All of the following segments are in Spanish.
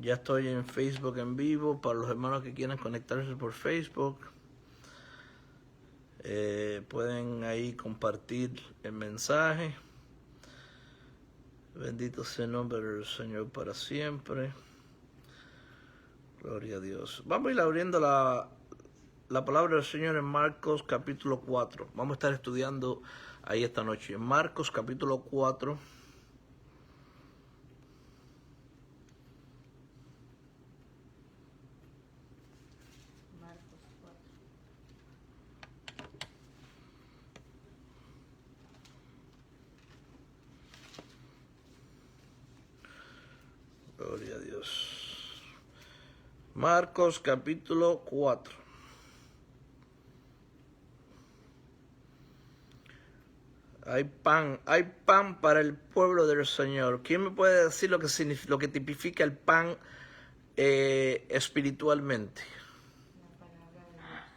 Ya estoy en Facebook en vivo para los hermanos que quieran conectarse por Facebook. Pueden ahí compartir el mensaje. Bendito sea el nombre del Señor para siempre. Gloria a Dios. Vamos a ir abriendo la palabra del Señor en Marcos capítulo 4. Vamos a estar estudiando ahí esta noche. En Marcos capítulo 4. Gloria a Dios. Marcos capítulo 4. Hay pan para el pueblo del Señor. ¿Quién me puede decir lo que tipifica el pan espiritualmente?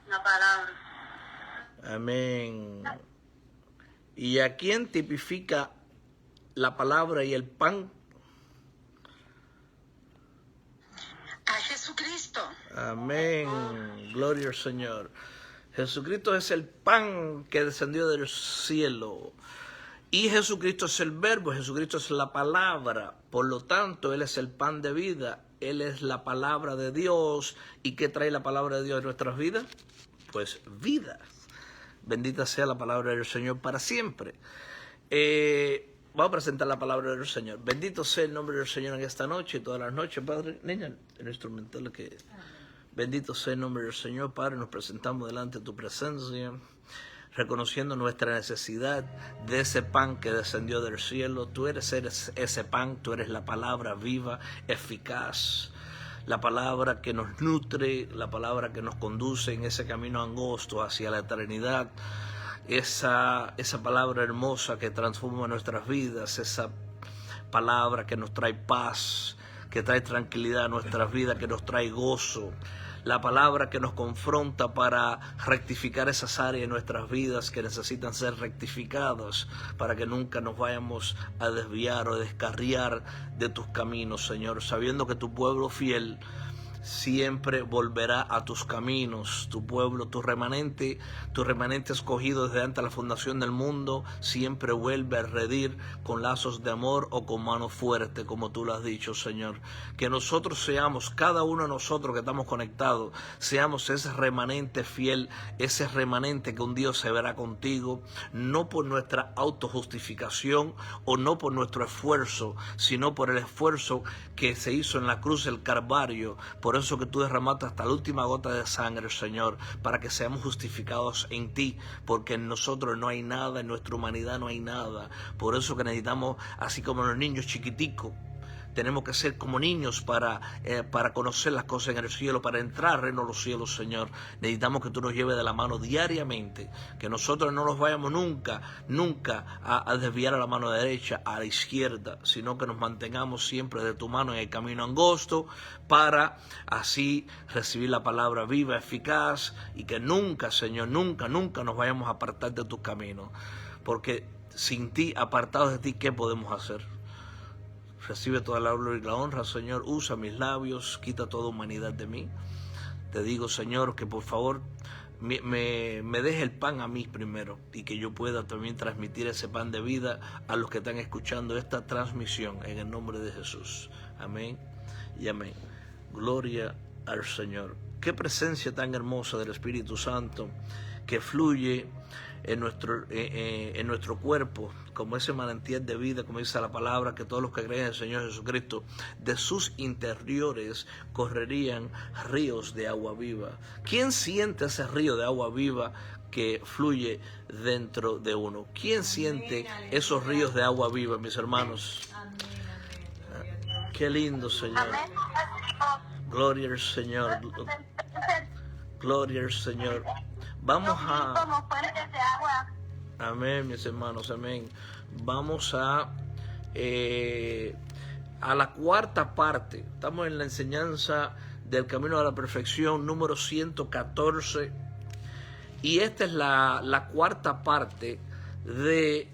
La palabra. Amén. ¿Y a quién tipifica la palabra y el pan? A Jesucristo. Amén. Gloria al Señor. Jesucristo es el pan que descendió del cielo. Y Jesucristo es el verbo, Jesucristo es la palabra. Por lo tanto, Él es el pan de vida. Él es la palabra de Dios. ¿Y qué trae la palabra de Dios en nuestras vidas? Pues vida. Bendita sea la palabra del Señor para siempre. Vamos a presentar la palabra del Señor. Bendito sea el nombre del Señor en esta noche y todas las noches, Padre. Niña, el instrumental que... Bendito sea el nombre del Señor, Padre. Nos presentamos delante de tu presencia, reconociendo nuestra necesidad de ese pan que descendió del cielo. Tú eres ese pan, tú eres la palabra viva, eficaz, la palabra que nos nutre, la palabra que nos conduce en ese camino angosto hacia la eternidad. Esa palabra hermosa que transforma nuestras vidas, esa palabra que nos trae paz, que trae tranquilidad a nuestras vidas, que nos trae gozo. La palabra que nos confronta para rectificar esas áreas de nuestras vidas que necesitan ser rectificadas, para que nunca nos vayamos a desviar o descarriar de tus caminos, Señor, sabiendo que tu pueblo fiel siempre volverá a tus caminos. Tu pueblo, tu remanente escogido desde antes de la fundación del mundo, siempre vuelve a redir con lazos de amor o con mano fuerte, como tú lo has dicho, Señor. Que nosotros seamos, cada uno de nosotros que estamos conectados, seamos ese remanente fiel, ese remanente que un día se verá contigo, no por nuestra autojustificación o no por nuestro esfuerzo, sino por el esfuerzo que se hizo en la cruz del Calvario. Por eso que tú derramaste hasta la última gota de sangre, Señor, para que seamos justificados en ti, porque en nosotros no hay nada, en nuestra humanidad no hay nada. Por eso que necesitamos, así como los niños chiquiticos, tenemos que ser como niños para conocer las cosas en el cielo, para entrar al reino de los cielos, Señor. Necesitamos que tú nos lleves de la mano diariamente, que nosotros no nos vayamos nunca a desviar a la mano derecha, a la izquierda, sino que nos mantengamos siempre de tu mano en el camino angosto, para así recibir la palabra viva, eficaz, y que nunca, Señor, nunca nos vayamos a apartar de tus caminos, porque sin ti, apartados de ti, ¿qué podemos hacer? Recibe toda la gloria y la honra, Señor. Usa mis labios, quita toda humanidad de mí. Te digo, Señor, que por favor me deje el pan a mí primero, y que yo pueda también transmitir ese pan de vida a los que están escuchando esta transmisión, en el nombre de Jesús. Amén y amén. Gloria al Señor. Qué presencia tan hermosa del Espíritu Santo que fluye en nuestro cuerpo, como ese manantial de vida, como dice la palabra, que todos los que creen en el Señor Jesucristo, de sus interiores correrían ríos de agua viva. ¿Quién siente ese río de agua viva que fluye dentro de uno? ¿Quién siente esos ríos de agua viva, mis hermanos? Qué lindo, Señor. Gloria al Señor. Gloria al Señor. Vamos a... Como fuentes de agua. Amén, mis hermanos, amén. Vamos a la cuarta parte. Estamos en la enseñanza del camino a la perfección número 114. Y esta es la cuarta parte de,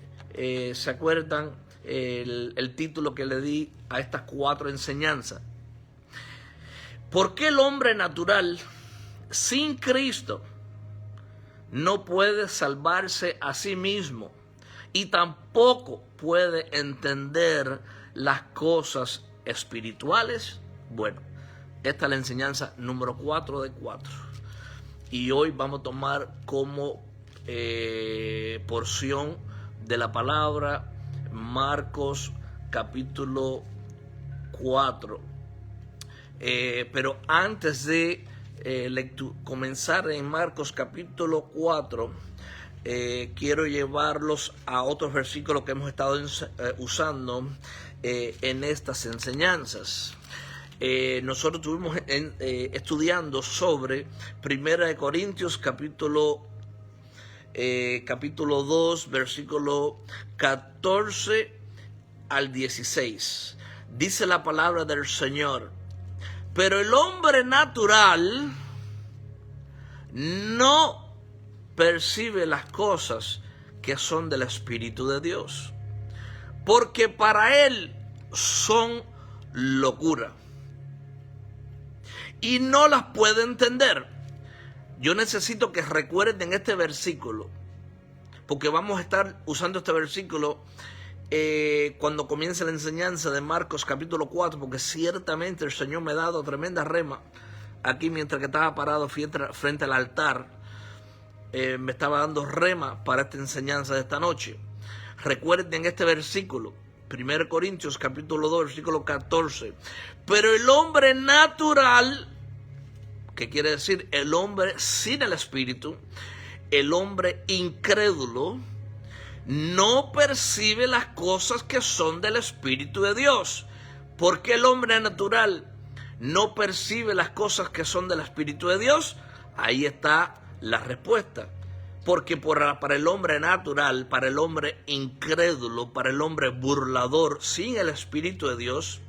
¿se acuerdan? El título que le di a estas 4 enseñanzas. ¿Por qué el hombre natural sin Cristo no puede salvarse a sí mismo y tampoco puede entender las cosas espirituales? Bueno, esta es la enseñanza número 4 de 4. Y hoy vamos a tomar como porción de la palabra Marcos capítulo 4. Pero antes de comenzar en Marcos capítulo 4, quiero llevarlos a otros versículos que hemos estado usando en estas enseñanzas. Nosotros estuvimos estudiando sobre 1 Corintios capítulo 2, versículo 14 al 16. Dice la palabra del Señor: pero el hombre natural no percibe las cosas que son del Espíritu de Dios, porque para él son locura y no las puede entender. Yo necesito que recuerden este versículo, porque vamos a estar usando este versículo cuando comience la enseñanza de Marcos capítulo 4, porque ciertamente el Señor me ha dado tremenda rema aquí mientras que estaba parado frente al altar. Me estaba dando rema para esta enseñanza de esta noche. Recuerden este versículo, 1 Corintios capítulo 2, versículo 14. Pero el hombre natural, que quiere decir el hombre sin el Espíritu, el hombre incrédulo, no percibe las cosas que son del Espíritu de Dios. ¿Por qué el hombre natural no percibe las cosas que son del Espíritu de Dios? Ahí está la respuesta. Porque para el hombre natural, para el hombre incrédulo, para el hombre burlador, sin el Espíritu de Dios,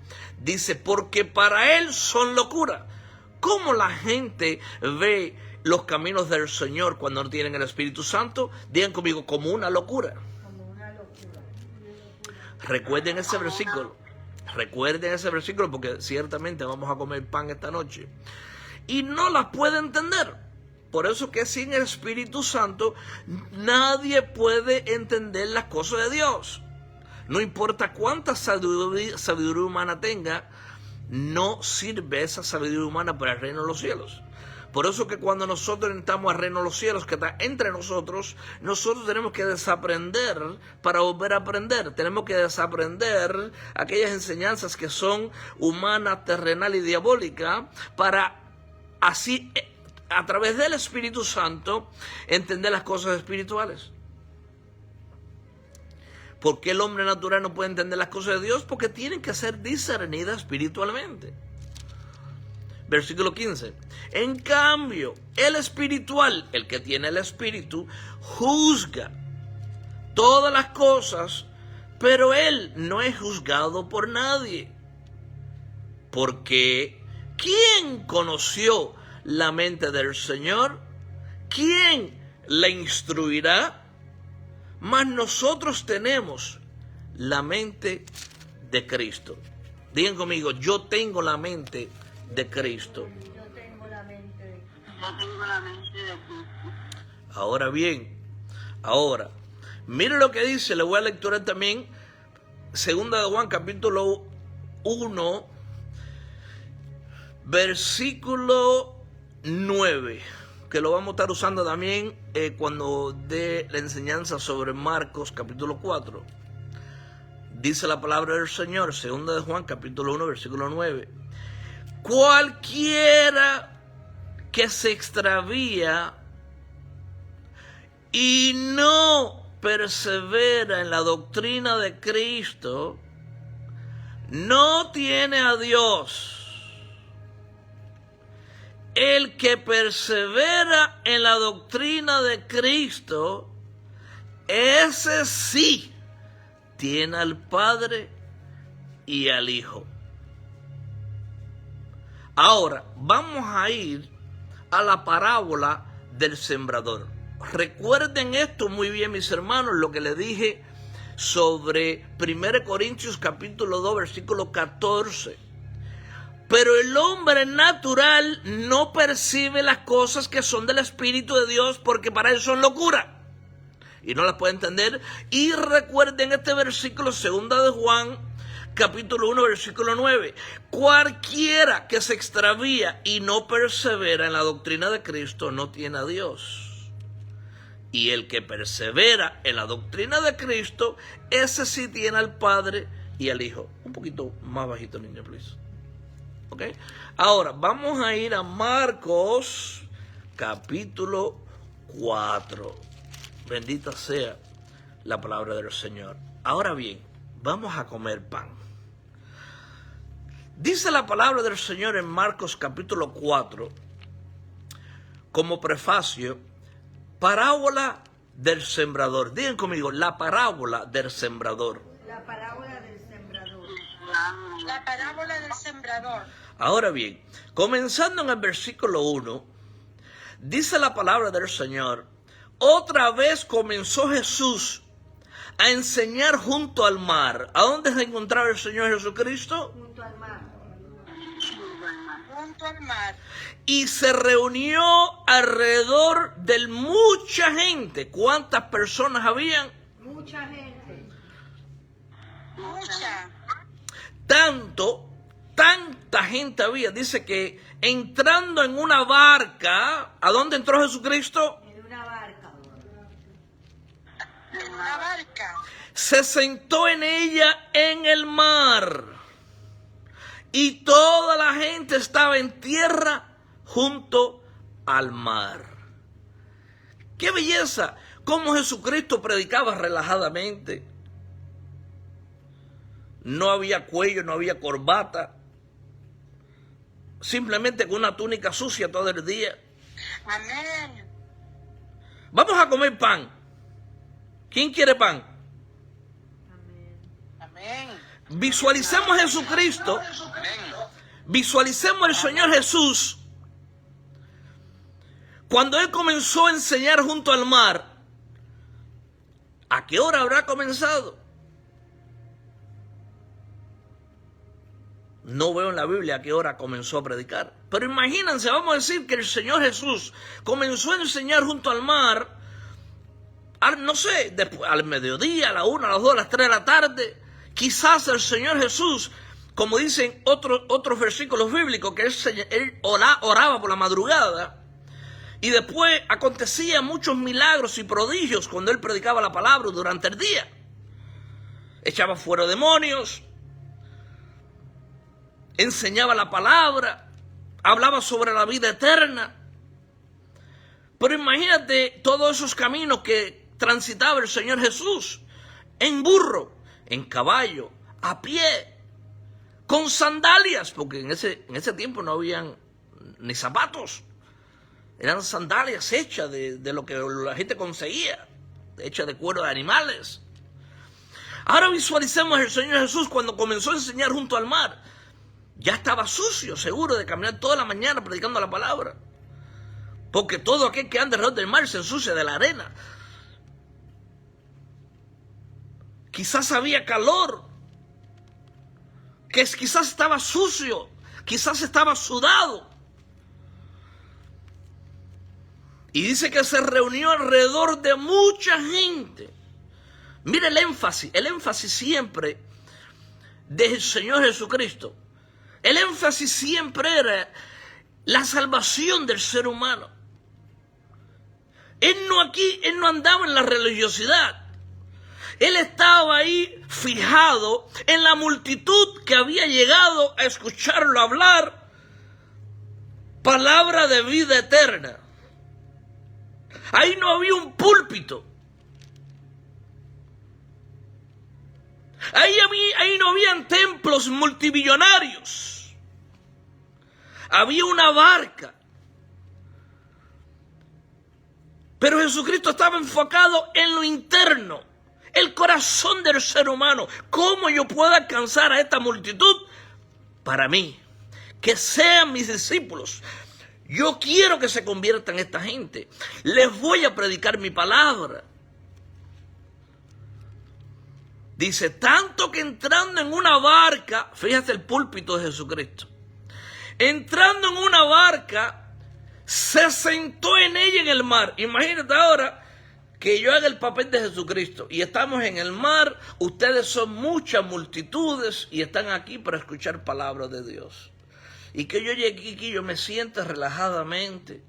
dice, porque para él son locura. ¿Cómo la gente ve los caminos del Señor cuando no tienen el Espíritu Santo? Digan conmigo, como una locura. Recuerden ese versículo. Recuerden ese versículo, porque ciertamente vamos a comer pan esta noche. Y no las puede entender. Por eso que sin el Espíritu Santo nadie puede entender las cosas de Dios. No importa cuánta sabiduría humana tenga, no sirve esa sabiduría humana para el reino de los cielos. Por eso que cuando nosotros entramos al reino de los cielos, que está entre nosotros tenemos que desaprender para volver a aprender. Tenemos que desaprender aquellas enseñanzas que son humanas, terrenal y diabólicas, para así, a través del Espíritu Santo, entender las cosas espirituales. ¿Por qué el hombre natural no puede entender las cosas de Dios? Porque tienen que ser discernidas espiritualmente. Versículo 15. En cambio, el espiritual, el que tiene el Espíritu, juzga todas las cosas, pero él no es juzgado por nadie. Porque ¿quién conoció la mente del Señor? ¿Quién le instruirá? Mas nosotros tenemos la mente de Cristo. Digan conmigo, yo tengo la mente de Cristo. Yo tengo la mente de Cristo. Ahora bien, mire lo que dice, le voy a lecturar también 2 de Juan capítulo 1, versículo 9, que lo vamos a estar usando también cuando dé la enseñanza sobre Marcos capítulo 4. Dice la palabra del Señor, 2 de Juan capítulo 1, versículo 9. Cualquiera que se extravía y no persevera en la doctrina de Cristo, no tiene a Dios. El que persevera en la doctrina de Cristo, ese sí tiene al Padre y al Hijo. Ahora, vamos a ir a la parábola del sembrador. Recuerden esto muy bien, mis hermanos, lo que les dije sobre 1 Corintios capítulo 2, versículo 14. Pero el hombre natural no percibe las cosas que son del Espíritu de Dios porque para él son locura. Y no las puede entender. Y recuerden este versículo, 2 de Juan, capítulo 1, versículo 9. Cualquiera que se extravía y no persevera en la doctrina de Cristo no tiene a Dios. Y el que persevera en la doctrina de Cristo, ese sí tiene al Padre y al Hijo. Un poquito más bajito, niña, please. ¿Ok? Ahora, vamos a ir a Marcos, capítulo 4. Bendita sea la palabra del Señor. Ahora bien, vamos a comer pan. Dice la palabra del Señor en Marcos capítulo 4, como prefacio, parábola del sembrador. Digan conmigo, la parábola del sembrador. La parábola del sembrador. La parábola del sembrador. Ahora bien, comenzando en el versículo 1, dice la palabra del Señor, otra vez comenzó Jesús a enseñar junto al mar. ¿A dónde se encontraba el Señor Jesucristo? Junto al mar. Junto al mar. Y se reunió alrededor de mucha gente. ¿Cuántas personas habían? Mucha gente. Mucha. Tanta gente había. Dice que entrando en una barca, ¿a dónde entró Jesucristo? En una barca. En una barca. Se sentó en ella en el mar. Y toda la gente estaba en tierra junto al mar. ¡Qué belleza! Cómo Jesucristo predicaba relajadamente. No había cuello, no había corbata. Simplemente con una túnica sucia todo el día. Amén. Vamos a comer pan. ¿Quién quiere pan? Amén. Visualicemos a Jesucristo. Visualicemos al Señor Jesús. Cuando Él comenzó a enseñar junto al mar, ¿a qué hora habrá comenzado? No veo en la Biblia a qué hora comenzó a predicar. Pero imagínense, vamos a decir que el Señor Jesús comenzó a enseñar junto al mar, no sé, después, al mediodía, a la 1, a las 2, a las 3 de la tarde. Quizás el Señor Jesús, como dicen otros versículos bíblicos, que él oraba por la madrugada. Y después acontecían muchos milagros y prodigios cuando él predicaba la palabra durante el día. Echaba fuera demonios, enseñaba la palabra, hablaba sobre la vida eterna. Pero imagínate todos esos caminos que transitaba el Señor Jesús, en burro, en caballo, a pie, con sandalias, porque en ese tiempo no habían ni zapatos. Eran sandalias hechas de lo que la gente conseguía, hechas de cuero de animales. Ahora visualicemos al Señor Jesús cuando comenzó a enseñar junto al mar. Ya estaba sucio, seguro, de caminar toda la mañana predicando la palabra. Porque todo aquel que anda alrededor del mar se ensucia de la arena. Quizás había calor. Quizás estaba sucio. Quizás estaba sudado. Y dice que se reunió alrededor de mucha gente. Mire el énfasis siempre del Señor Jesucristo. El énfasis siempre era la salvación del ser humano. Él no andaba en la religiosidad. Él estaba ahí fijado en la multitud que había llegado a escucharlo hablar palabra de vida eterna. Ahí no había un púlpito. Ahí no habían templos multimillonarios. Había una barca. Pero Jesucristo estaba enfocado en lo interno, el corazón del ser humano. ¿Cómo yo puedo alcanzar a esta multitud? Para mí, que sean mis discípulos. Yo quiero que se conviertan esta gente. Les voy a predicar mi palabra. Dice, tanto que entrando en una barca, fíjate el púlpito de Jesucristo. entrando en una barca, se sentó en ella en el mar. Imagínate ahora que yo haga el papel de Jesucristo y estamos en el mar, ustedes son muchas multitudes y están aquí para escuchar palabras de Dios. Y que yo llegue aquí, yo me sienta relajadamente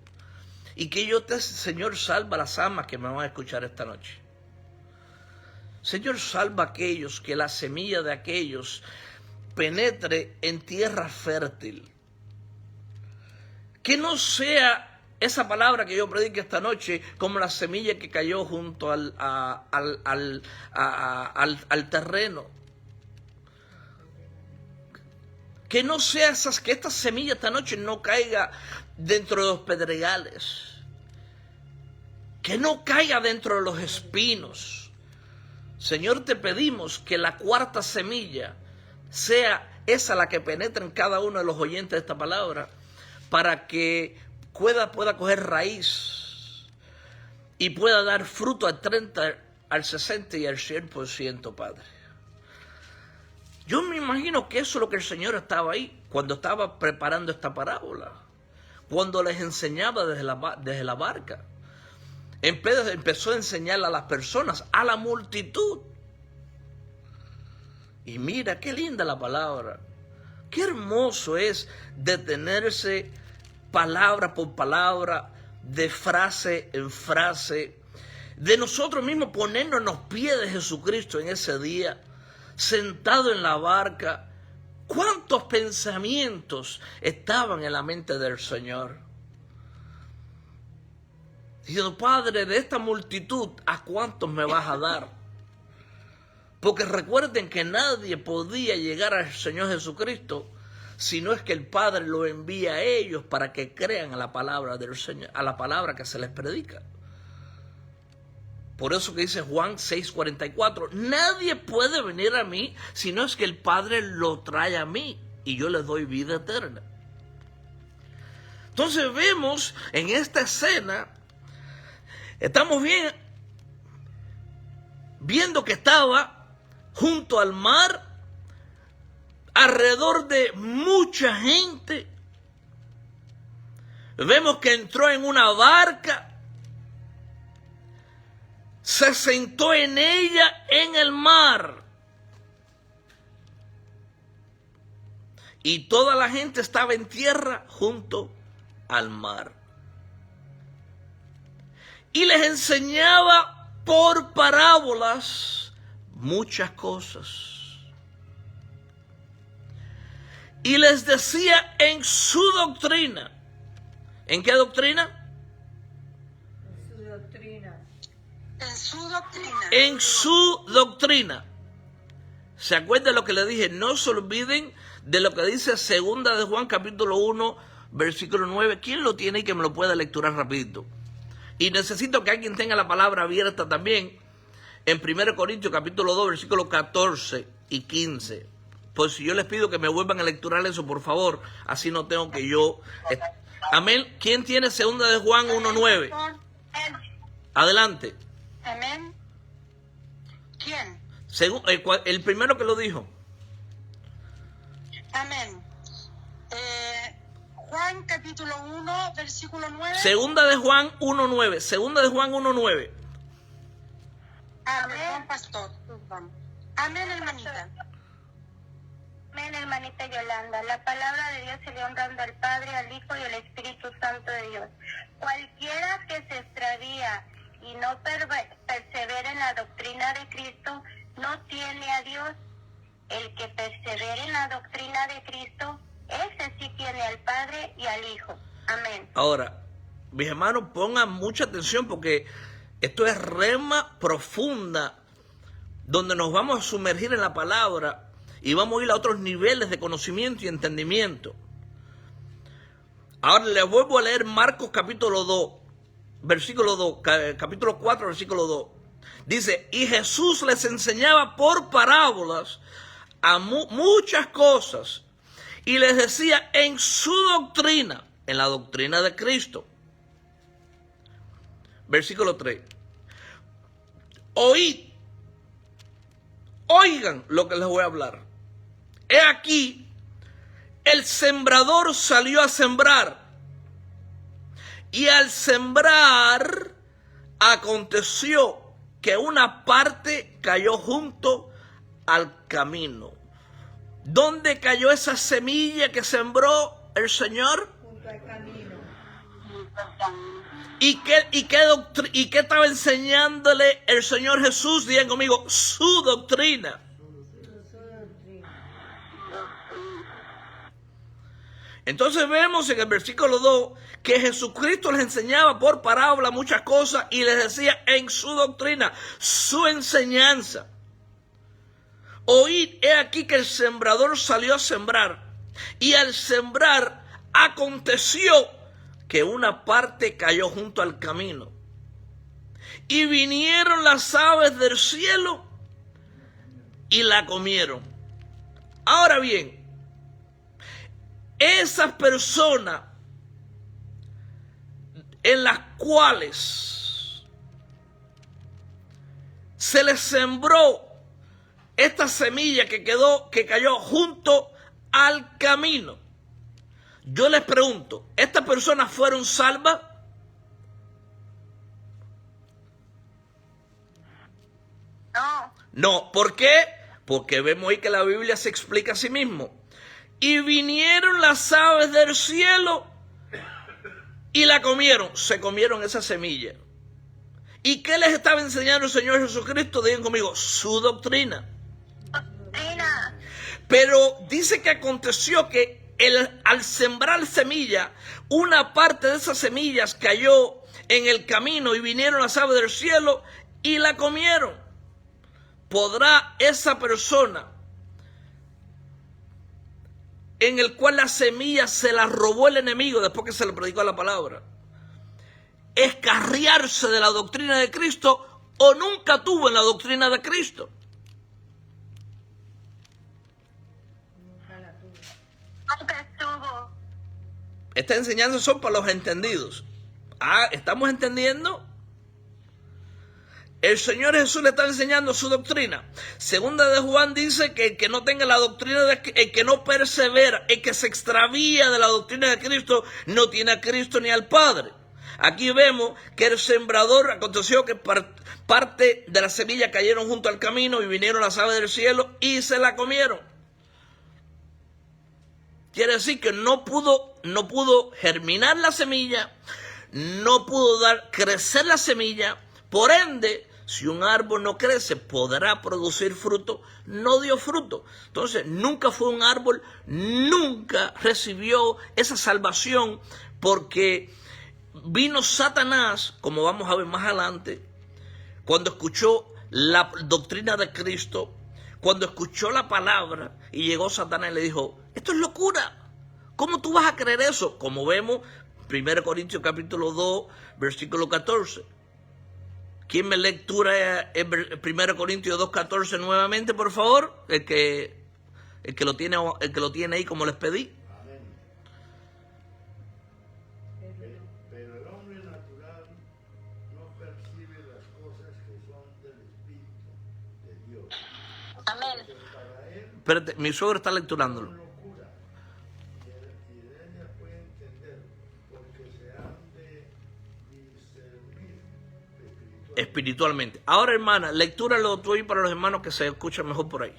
y que yo te, Señor, salva las almas que me van a escuchar esta noche. Señor, salva a aquellos, que la semilla de aquellos penetre en tierra fértil. Que no sea esa palabra que yo predique esta noche como la semilla que cayó junto al terreno. Que no sea que esta semilla esta noche no caiga dentro de los pedregales. Que no caiga dentro de los espinos. Señor, te pedimos que la cuarta semilla sea esa la que penetre en cada uno de los oyentes de esta palabra, para que pueda coger raíz y pueda dar fruto al 30, al 60 y al 100%, Padre. Yo me imagino que eso es lo que el Señor estaba ahí cuando estaba preparando esta parábola, cuando les enseñaba desde la barca. Empezó a enseñarle a las personas, a la multitud. Y mira, qué linda la palabra. Qué hermoso es detenerse palabra por palabra, de frase en frase, de nosotros mismos ponernos en los pies de Jesucristo en ese día, sentado en la barca. ¿Cuántos pensamientos estaban en la mente del Señor? Diciendo, Padre, de esta multitud, ¿a cuántos me vas a dar? Porque recuerden que nadie podía llegar al Señor Jesucristo si no es que el Padre lo envía a ellos para que crean a la palabra del Señor, a la palabra que se les predica. Por eso que dice Juan 6:44, nadie puede venir a mí si no es que el Padre lo trae a mí y yo le doy vida eterna. Entonces vemos en esta escena, estamos viendo que estaba junto al mar, alrededor de mucha gente. Vemos que entró en una barca, se sentó en ella en el mar. Y toda la gente estaba en tierra junto al mar. Y les enseñaba por parábolas muchas cosas. Y les decía en su doctrina. ¿En qué doctrina? En su doctrina. En su doctrina. En su doctrina. ¿Se acuerdan de lo que le dije? No se olviden de lo que dice 2 de Juan capítulo 1, versículo 9. ¿Quién lo tiene y que me lo pueda lecturar rapidito? Y necesito que alguien tenga la palabra abierta también en 1 Corintios capítulo 2, versículos 14 y 15. Pues si yo les pido que me vuelvan a lecturar eso, por favor, así no tengo que yo... Amén. ¿Quién tiene 2 de Juan 1:9? Adelante. Amén. ¿Quién? El primero que lo dijo. Amén. Juan capítulo 1, versículo 9. 2 de Juan 1:9. 2 de Juan 1:9. Amén, pastor. Amén, hermanita. Amén, hermanita Yolanda. La palabra de Dios se le honrando al Padre, al Hijo y al Espíritu Santo de Dios. Cualquiera que se extravía y no persevera en la doctrina de Cristo, no tiene a Dios. El que persevere en la doctrina de Cristo, ese sí tiene al Padre y al Hijo. Amén. Ahora, mis hermanos, pongan mucha atención porque esto es rema profunda, donde nos vamos a sumergir en la palabra y vamos a ir a otros niveles de conocimiento y entendimiento. Ahora les vuelvo a leer Marcos capítulo 2, versículo 2, capítulo 4, versículo 2. Dice, y Jesús les enseñaba por parábolas a muchas cosas y les decía en su doctrina, en la doctrina de Cristo. Versículo 3. Oigan lo que les voy a hablar. He aquí, el sembrador salió a sembrar. Y al sembrar, aconteció que una parte cayó junto al camino. ¿Dónde cayó esa semilla que sembró el Señor? Junto al camino. ¿Y qué estaba enseñándole el Señor Jesús? Digan conmigo, su doctrina. Entonces vemos en el versículo 2 que Jesucristo les enseñaba por parábola muchas cosas y les decía en su doctrina, su enseñanza. Oíd, he aquí que el sembrador salió a sembrar, y al sembrar aconteció que una parte cayó junto al camino, y vinieron las aves del cielo y la comieron. Ahora bien, esas personas en las cuales se les sembró esta semilla que cayó junto al camino. Yo les pregunto, ¿estas personas fueron salvas? No. No, ¿por qué? Porque vemos ahí que la Biblia se explica a sí mismo. Y vinieron las aves del cielo y la comieron. Se comieron esa semilla. ¿Y qué les estaba enseñando el Señor Jesucristo? Digan conmigo, su doctrina. Doctrina. Pero dice que aconteció que al sembrar semilla, una parte de esas semillas cayó en el camino y vinieron las aves del cielo y la comieron. ¿Podrá esa persona en el cual la semilla se la robó el enemigo después que se le predicó la palabra, escarriarse de la doctrina de Cristo o nunca tuvo en la doctrina de Cristo? Nunca estuvo. Estas enseñanzas son para los entendidos. ¿Estamos entendiendo? El Señor Jesús le está enseñando su doctrina. Segunda de Juan dice que el que no tenga la doctrina, el que no persevera, el que se extravía de la doctrina de Cristo, no tiene a Cristo ni al Padre. Aquí vemos que el sembrador, aconteció que parte de la semilla cayeron junto al camino y vinieron las aves del cielo y se la comieron. Quiere decir que no pudo germinar la semilla, no pudo crecer la semilla. Por ende, si un árbol no crece, podrá producir fruto. No dio fruto. Entonces, nunca fue un árbol, nunca recibió esa salvación, porque vino Satanás, como vamos a ver más adelante, cuando escuchó la doctrina de Cristo, cuando escuchó la palabra, y llegó Satanás y le dijo, esto es locura. ¿Cómo tú vas a creer eso? Como vemos, 1 Corintios capítulo 2, versículo 14. ¿Quién me lectura 1 Corintios 2:14 nuevamente, por favor? El que lo tiene ahí como les pedí. Amén. Pero el hombre natural no percibe las cosas que son del Espíritu de Dios. Amén. Porque para él Espérate, mi suegro está lecturándolo. son locura. Y de ella puede entender, porque se han de discernir Espiritualmente. Ahora, hermana, lectúralo tú ahí para los hermanos que se escuchan mejor por ahí.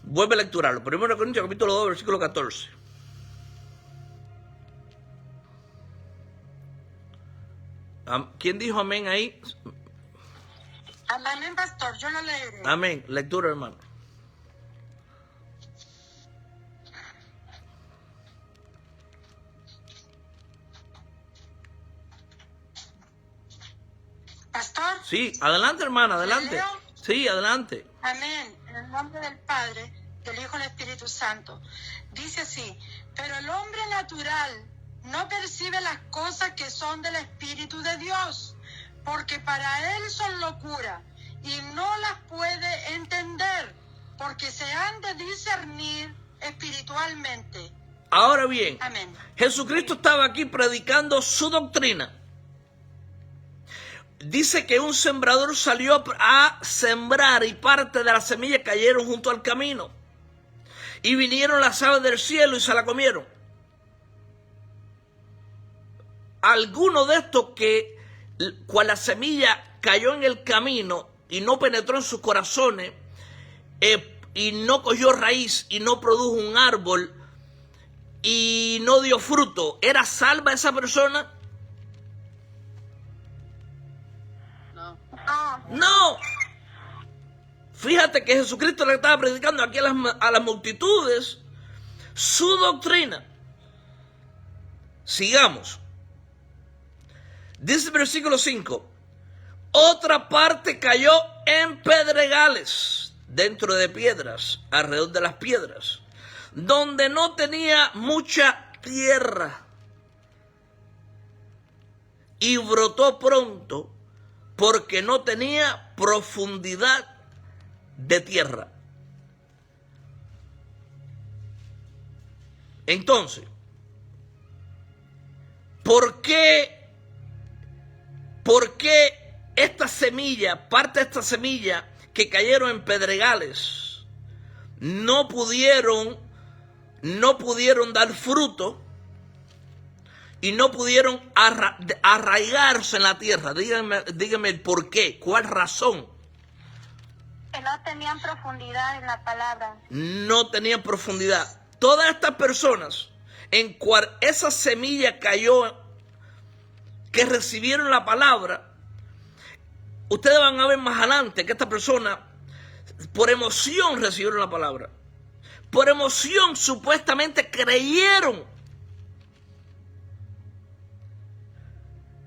Vuelve a lecturarlo. 1 Corintios capítulo 2, versículo 14. ¿Quién dijo amén ahí? Amén, pastor, yo lo leeré. Amén. Lectura, hermano. Pastor. Sí, adelante, hermana, adelante. ¿Leo? Sí, adelante. Amén. En el nombre del Padre, del Hijo y del Espíritu Santo. Dice así, pero el hombre natural no percibe las cosas que son del Espíritu de Dios, porque para él son locura, y no las puede entender, porque se han de discernir espiritualmente. Ahora bien, Amén. Jesucristo estaba aquí predicando su doctrina. Dice que un sembrador salió a sembrar y parte de las semillas cayeron junto al camino. y vinieron las aves del cielo y se la comieron. Alguno de estos que cual la semilla cayó en el camino y no penetró en sus corazones, y no cogió raíz y no produjo un árbol y no dio fruto, ¿era salva esa persona? No. No. No. Fíjate que Jesucristo le estaba predicando aquí a las multitudes su doctrina. Sigamos. Dice el versículo 5. Otra parte cayó en pedregales, dentro de piedras, alrededor de las piedras, donde no tenía mucha tierra. Y brotó pronto, porque no tenía profundidad de tierra. Entonces, ¿por qué esta semilla, parte de esta semilla que cayeron en pedregales, no pudieron dar fruto y no pudieron arraigarse en la tierra? Díganme el por qué, cuál razón. Que no tenían profundidad en la palabra. No tenían profundidad. Todas estas personas en cual esa semilla cayó, que recibieron la palabra, ustedes van a ver más adelante que esta persona por emoción recibieron la palabra. Por emoción supuestamente creyeron.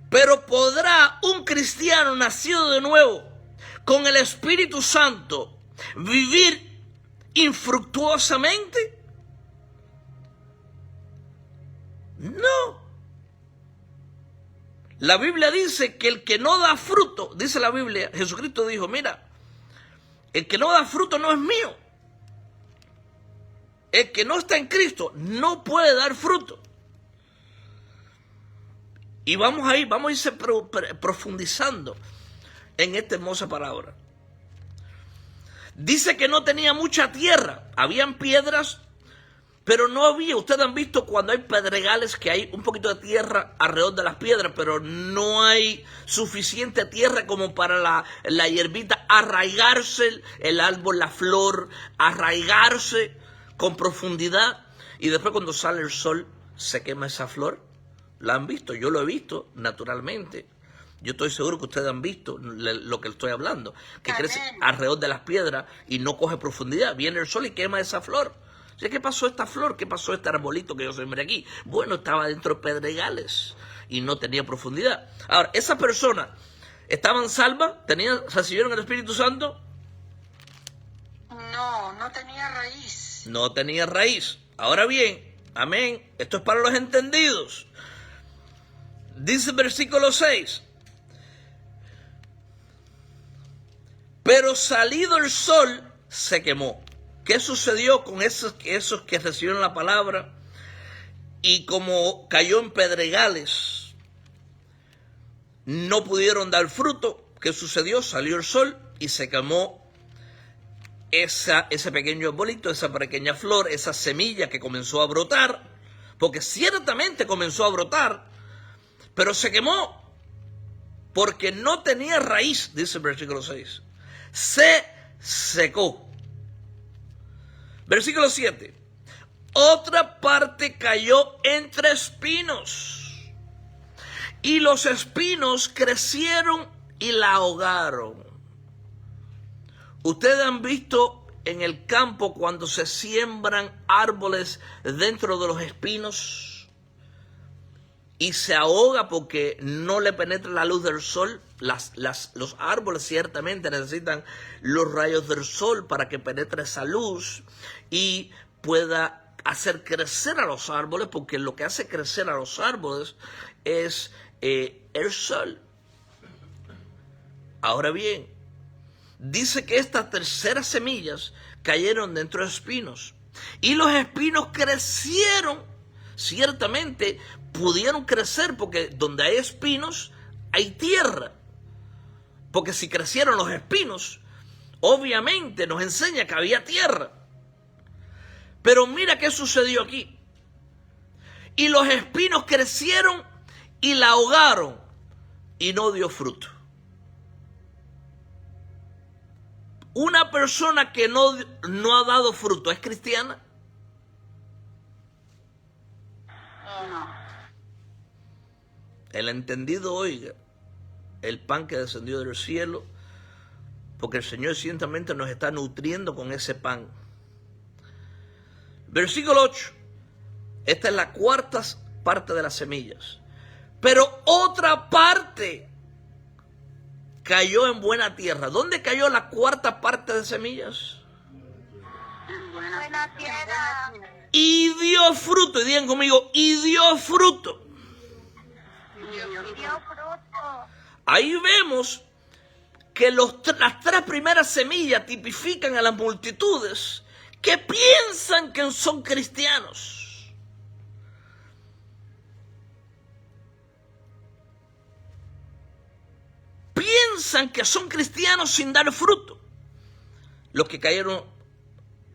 Pero ¿podrá un cristiano nacido de nuevo con el Espíritu Santo vivir infructuosamente? No. La Biblia dice que el que no da fruto, dice la Biblia, Jesucristo dijo, mira, el que no da fruto no es mío. El que no está en Cristo no puede dar fruto. Y vamos a irse profundizando en esta hermosa palabra. Dice que no tenía mucha tierra, habían piedras, pero no había, ustedes han visto cuando hay pedregales que hay un poquito de tierra alrededor de las piedras, pero no hay suficiente tierra como para la hierbita arraigarse, el árbol, la flor, arraigarse con profundidad, y después cuando sale el sol se quema esa flor. ¿La han visto? Yo lo he visto naturalmente. Yo estoy seguro que ustedes han visto lo que estoy hablando, que crece alrededor de las piedras y no coge profundidad. Viene el sol y quema esa flor. ¿Qué pasó esta flor? ¿Qué pasó este arbolito que yo sembré aquí? Bueno, estaba dentro de pedregales y no tenía profundidad. Ahora, ¿esas personas estaban salvas? ¿Recibieron el Espíritu Santo? No, no tenía raíz. No tenía raíz. Ahora bien, amén, esto es para los entendidos. Dice el versículo 6. Pero salido el sol, se quemó. ¿Qué sucedió con esos que recibieron la palabra y como cayó en pedregales, no pudieron dar fruto? ¿Qué sucedió? Salió el sol y se quemó ese pequeño arbolito, esa pequeña flor, esa semilla que comenzó a brotar, porque ciertamente comenzó a brotar, pero se quemó porque no tenía raíz, dice el versículo 6. Se secó. Versículo 7. Otra parte cayó entre espinos, y los espinos crecieron y la ahogaron. Ustedes han visto en el campo cuando se siembran árboles dentro de los espinos y se ahoga porque no le penetra la luz del sol. Los árboles ciertamente necesitan los rayos del sol para que penetre esa luz y pueda hacer crecer a los árboles, porque lo que hace crecer a los árboles es el sol. Ahora bien, dice que estas terceras semillas cayeron dentro de espinos y los espinos crecieron. Ciertamente pudieron crecer porque donde hay espinos hay tierra. Porque si crecieron los espinos, obviamente nos enseña que había tierra. Pero mira qué sucedió aquí. Y los espinos crecieron y la ahogaron y no dio fruto. Una persona que no ha dado fruto, ¿es cristiana? No. El entendido oiga el pan que descendió del cielo, porque el Señor ciertamente nos está nutriendo con ese pan. Versículo 8. Esta es la cuarta parte de las semillas. Pero otra parte cayó en buena tierra. ¿Dónde cayó la cuarta parte de semillas? Buena tierra. Y dio fruto. Y digan conmigo, y dio fruto. Y dio fruto. Ahí vemos que las tres primeras semillas tipifican a las multitudes que piensan que son cristianos. Piensan que son cristianos sin dar fruto. Los que cayeron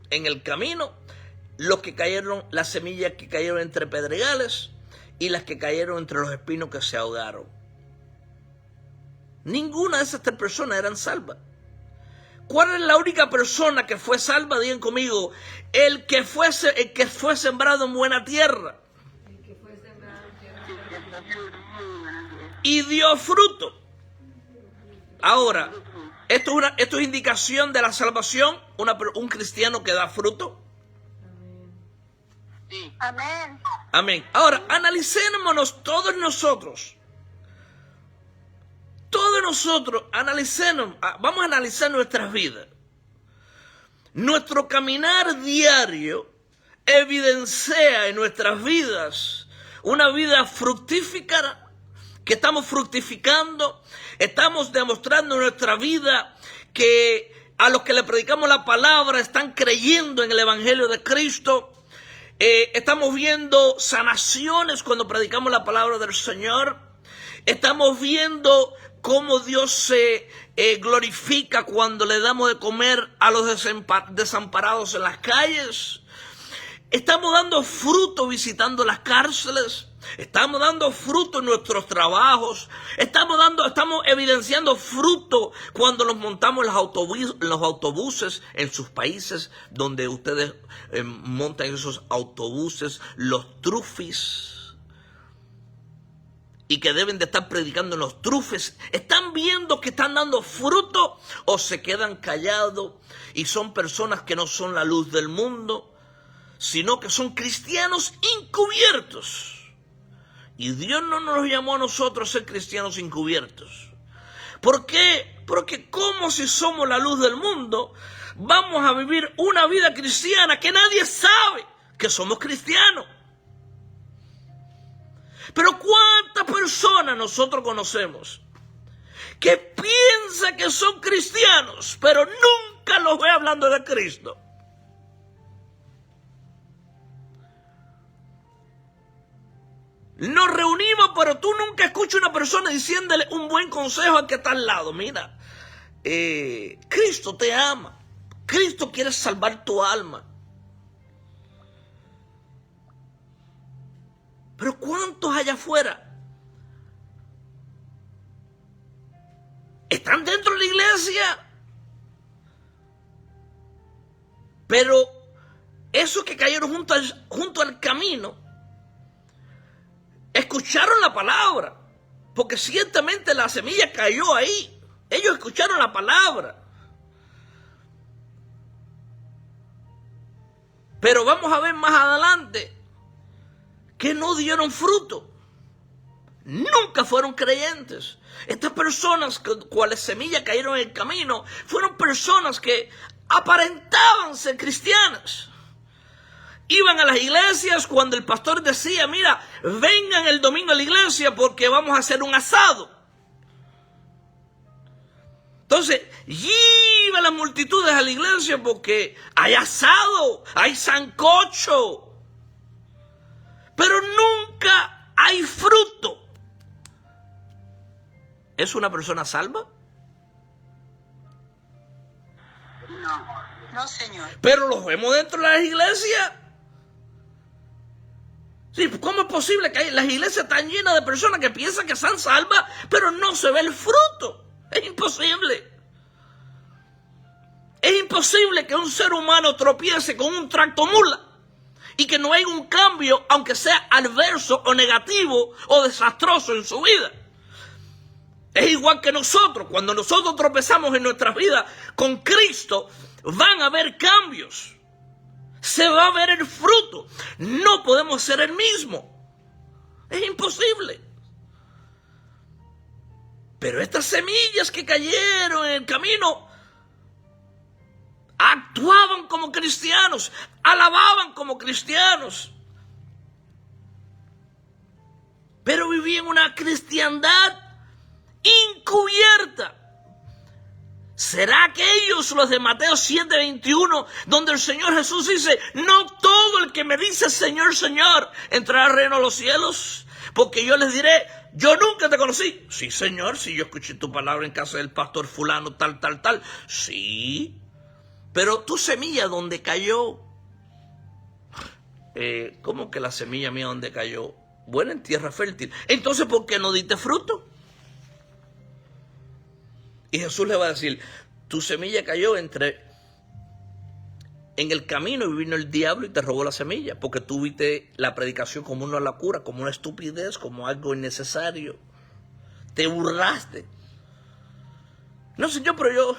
en el camino, los que cayeron, las semillas que cayeron entre pedregales y las que cayeron entre los espinos que se ahogaron. Ninguna de esas tres personas eran salvas. ¿Cuál es la única persona que fue salva? Digan conmigo, el que fue sembrado en buena tierra. Y dio fruto. Ahora, esto es indicación de la salvación, un cristiano que da fruto. Amén. Amén. Ahora, analicémonos todos nosotros, vamos a analizar nuestras vidas. Nuestro caminar diario evidencia en nuestras vidas una vida fructífera, que estamos fructificando, estamos demostrando en nuestra vida que a los que le predicamos la palabra están creyendo en el Evangelio de Cristo. Estamos viendo sanaciones cuando predicamos la palabra del Señor. Estamos viendo cómo Dios se glorifica cuando le damos de comer a los desamparados en las calles. Estamos dando fruto visitando las cárceles. Estamos dando fruto en nuestros trabajos. Estamos evidenciando fruto cuando nos montamos en los autobuses en sus países donde ustedes montan esos autobuses, los trufis, y que deben de estar predicando en los trufes. ¿Están viendo que están dando fruto o se quedan callados y son personas que no son la luz del mundo, sino que son cristianos encubiertos? Y Dios no nos llamó a nosotros a ser cristianos encubiertos. ¿Por qué? Porque como si somos la luz del mundo, vamos a vivir una vida cristiana que nadie sabe que somos cristianos. Pero ¿cuántas personas nosotros conocemos que piensan que son cristianos, pero nunca los ve hablando de Cristo? Nos reunimos, pero tú nunca escuchas a una persona diciéndole un buen consejo al que está al lado. Mira, Cristo te ama. Cristo quiere salvar tu alma. Pero ¿cuántos allá afuera están dentro de la iglesia? Pero esos que cayeron junto al camino escucharon la palabra, porque ciertamente la semilla cayó ahí. Ellos escucharon la palabra. Pero vamos a ver más adelante que no dieron fruto. Nunca fueron creyentes. Estas personas, cuales semillas cayeron en el camino, fueron personas que aparentaban ser cristianas. Iban a las iglesias cuando el pastor decía, mira, vengan el domingo a la iglesia porque vamos a hacer un asado. Entonces, iban las multitudes a la iglesia porque hay asado, hay sancocho. Pero nunca hay fruto. ¿Es una persona salva? No, Señor. Pero los vemos dentro de las iglesias. Sí, ¿cómo es posible que las iglesias están llenas de personas que piensan que están salvas, pero no se ve el fruto? Es imposible. Es imposible que un ser humano tropiece con un tractomula y que no haya un cambio, aunque sea adverso o negativo o desastroso en su vida. Es igual que nosotros. Cuando nosotros tropezamos en nuestras vidas con Cristo, van a haber cambios. Se va a ver el fruto. No podemos ser el mismo. Es imposible. Pero estas semillas que cayeron en el camino actuaban como cristianos, alababan como cristianos, pero vivían una cristiandad encubierta. ¿Será que ellos, los de Mateo 7:21, donde el Señor Jesús dice, no todo el que me dice Señor, Señor, entrará al reino de los cielos? Porque yo les diré, yo nunca te conocí. Sí, Señor, sí, yo escuché tu palabra en casa del pastor fulano, tal, tal, tal. Sí, pero tu semilla, ¿dónde cayó? ¿Cómo que la semilla mía dónde cayó? Buena en tierra fértil. Entonces, ¿por qué no diste fruto? Y Jesús le va a decir, tu semilla cayó en el camino y vino el diablo y te robó la semilla, porque tú viste la predicación como una locura, como una estupidez, como algo innecesario. Te burlaste. No, Señor, pero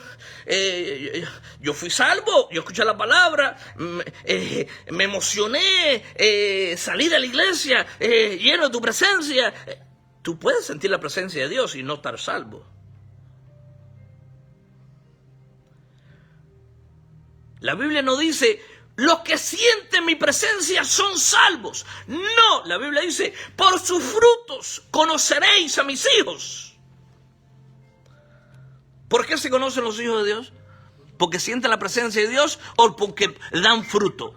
yo fui salvo, yo escuché la palabra, me emocioné, salí de la iglesia lleno de tu presencia. Tú puedes sentir la presencia de Dios y no estar salvo. La Biblia no dice, los que sienten mi presencia son salvos. No, la Biblia dice, por sus frutos conoceréis a mis hijos. ¿Por qué se conocen los hijos de Dios? ¿Porque sienten la presencia de Dios o porque dan fruto?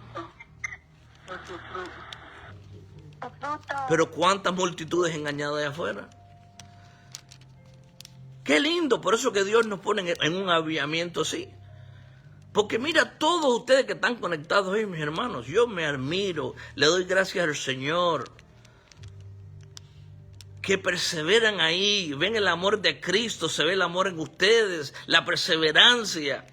Pero ¿cuántas multitudes engañadas allá afuera? Qué lindo, por eso que Dios nos pone en un avivamiento así. Porque mira, todos ustedes que están conectados ahí, mis hermanos, yo me admiro, le doy gracias al Señor, que perseveran ahí, ven el amor de Cristo, se ve el amor en ustedes, la perseverancia,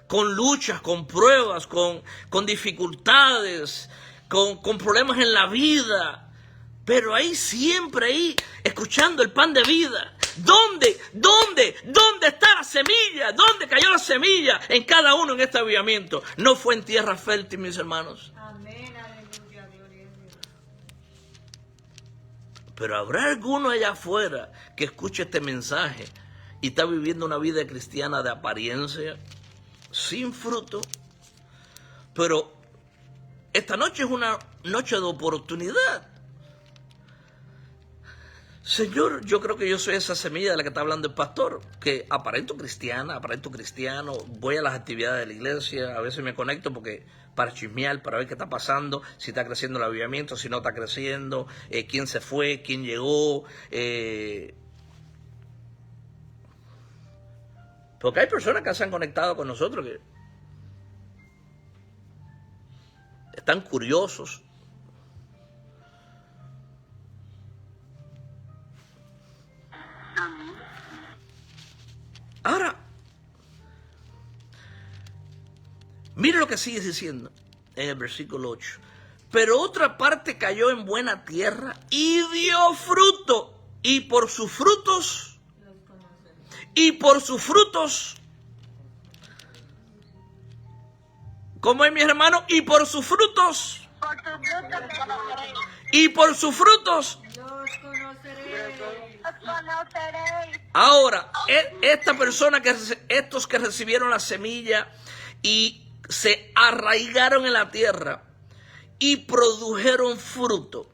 con luchas, con pruebas, con dificultades, con problemas en la vida, pero ahí siempre ahí, escuchando el pan de vida. ¿Dónde está la semilla? ¿Dónde cayó la semilla en cada uno en este avivamiento? No fue en tierra fértil, mis hermanos. Amén, aleluya, gloria a Dios. Pero habrá alguno allá afuera que escuche este mensaje y está viviendo una vida cristiana de apariencia, sin fruto. Pero esta noche es una noche de oportunidad. Señor, yo creo que yo soy esa semilla de la que está hablando el pastor, que aparento cristiano, voy a las actividades de la iglesia, a veces me conecto para chismear, para ver qué está pasando, si está creciendo el avivamiento, si no está creciendo, quién se fue, quién llegó. Porque hay personas que se han conectado con nosotros que están curiosos. Ahora, mire lo que sigue diciendo en el versículo 8. Pero otra parte cayó en buena tierra y dio fruto, y por sus frutos, ¿cómo es, mi hermano? Y por sus frutos, Los conoceréis. Ahora, esta persona, estos que recibieron la semilla y se arraigaron en la tierra y produjeron fruto,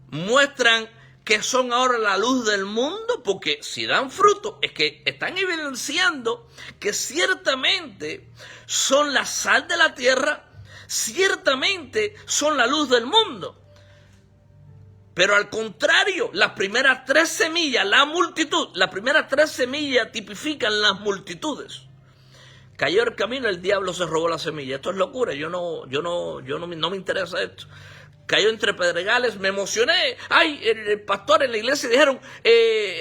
muestran que son ahora la luz del mundo, porque si dan fruto es que están evidenciando que ciertamente son la sal de la tierra, ciertamente son la luz del mundo. Pero al contrario, las primeras 3 semillas, la multitud, las primeras 3 semillas tipifican las multitudes. Cayó el camino, el diablo se robó la semilla. Esto es locura, no me interesa esto. Cayó entre pedregales, me emocioné. Ay, el pastor en la iglesia dijeron,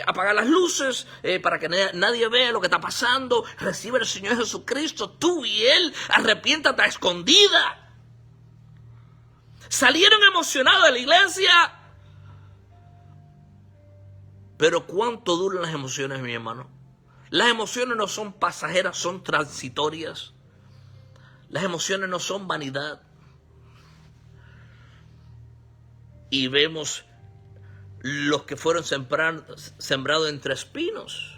apagar las luces para que nadie vea lo que está pasando. Recibe al Señor Jesucristo, tú y Él, arrepiéntate a escondida. Salieron emocionados de la iglesia. Pero ¿cuánto duran las emociones, mi hermano? Las emociones no son pasajeras, son transitorias. Las emociones no son vanidad. Y vemos los que fueron sembrados entre espinos.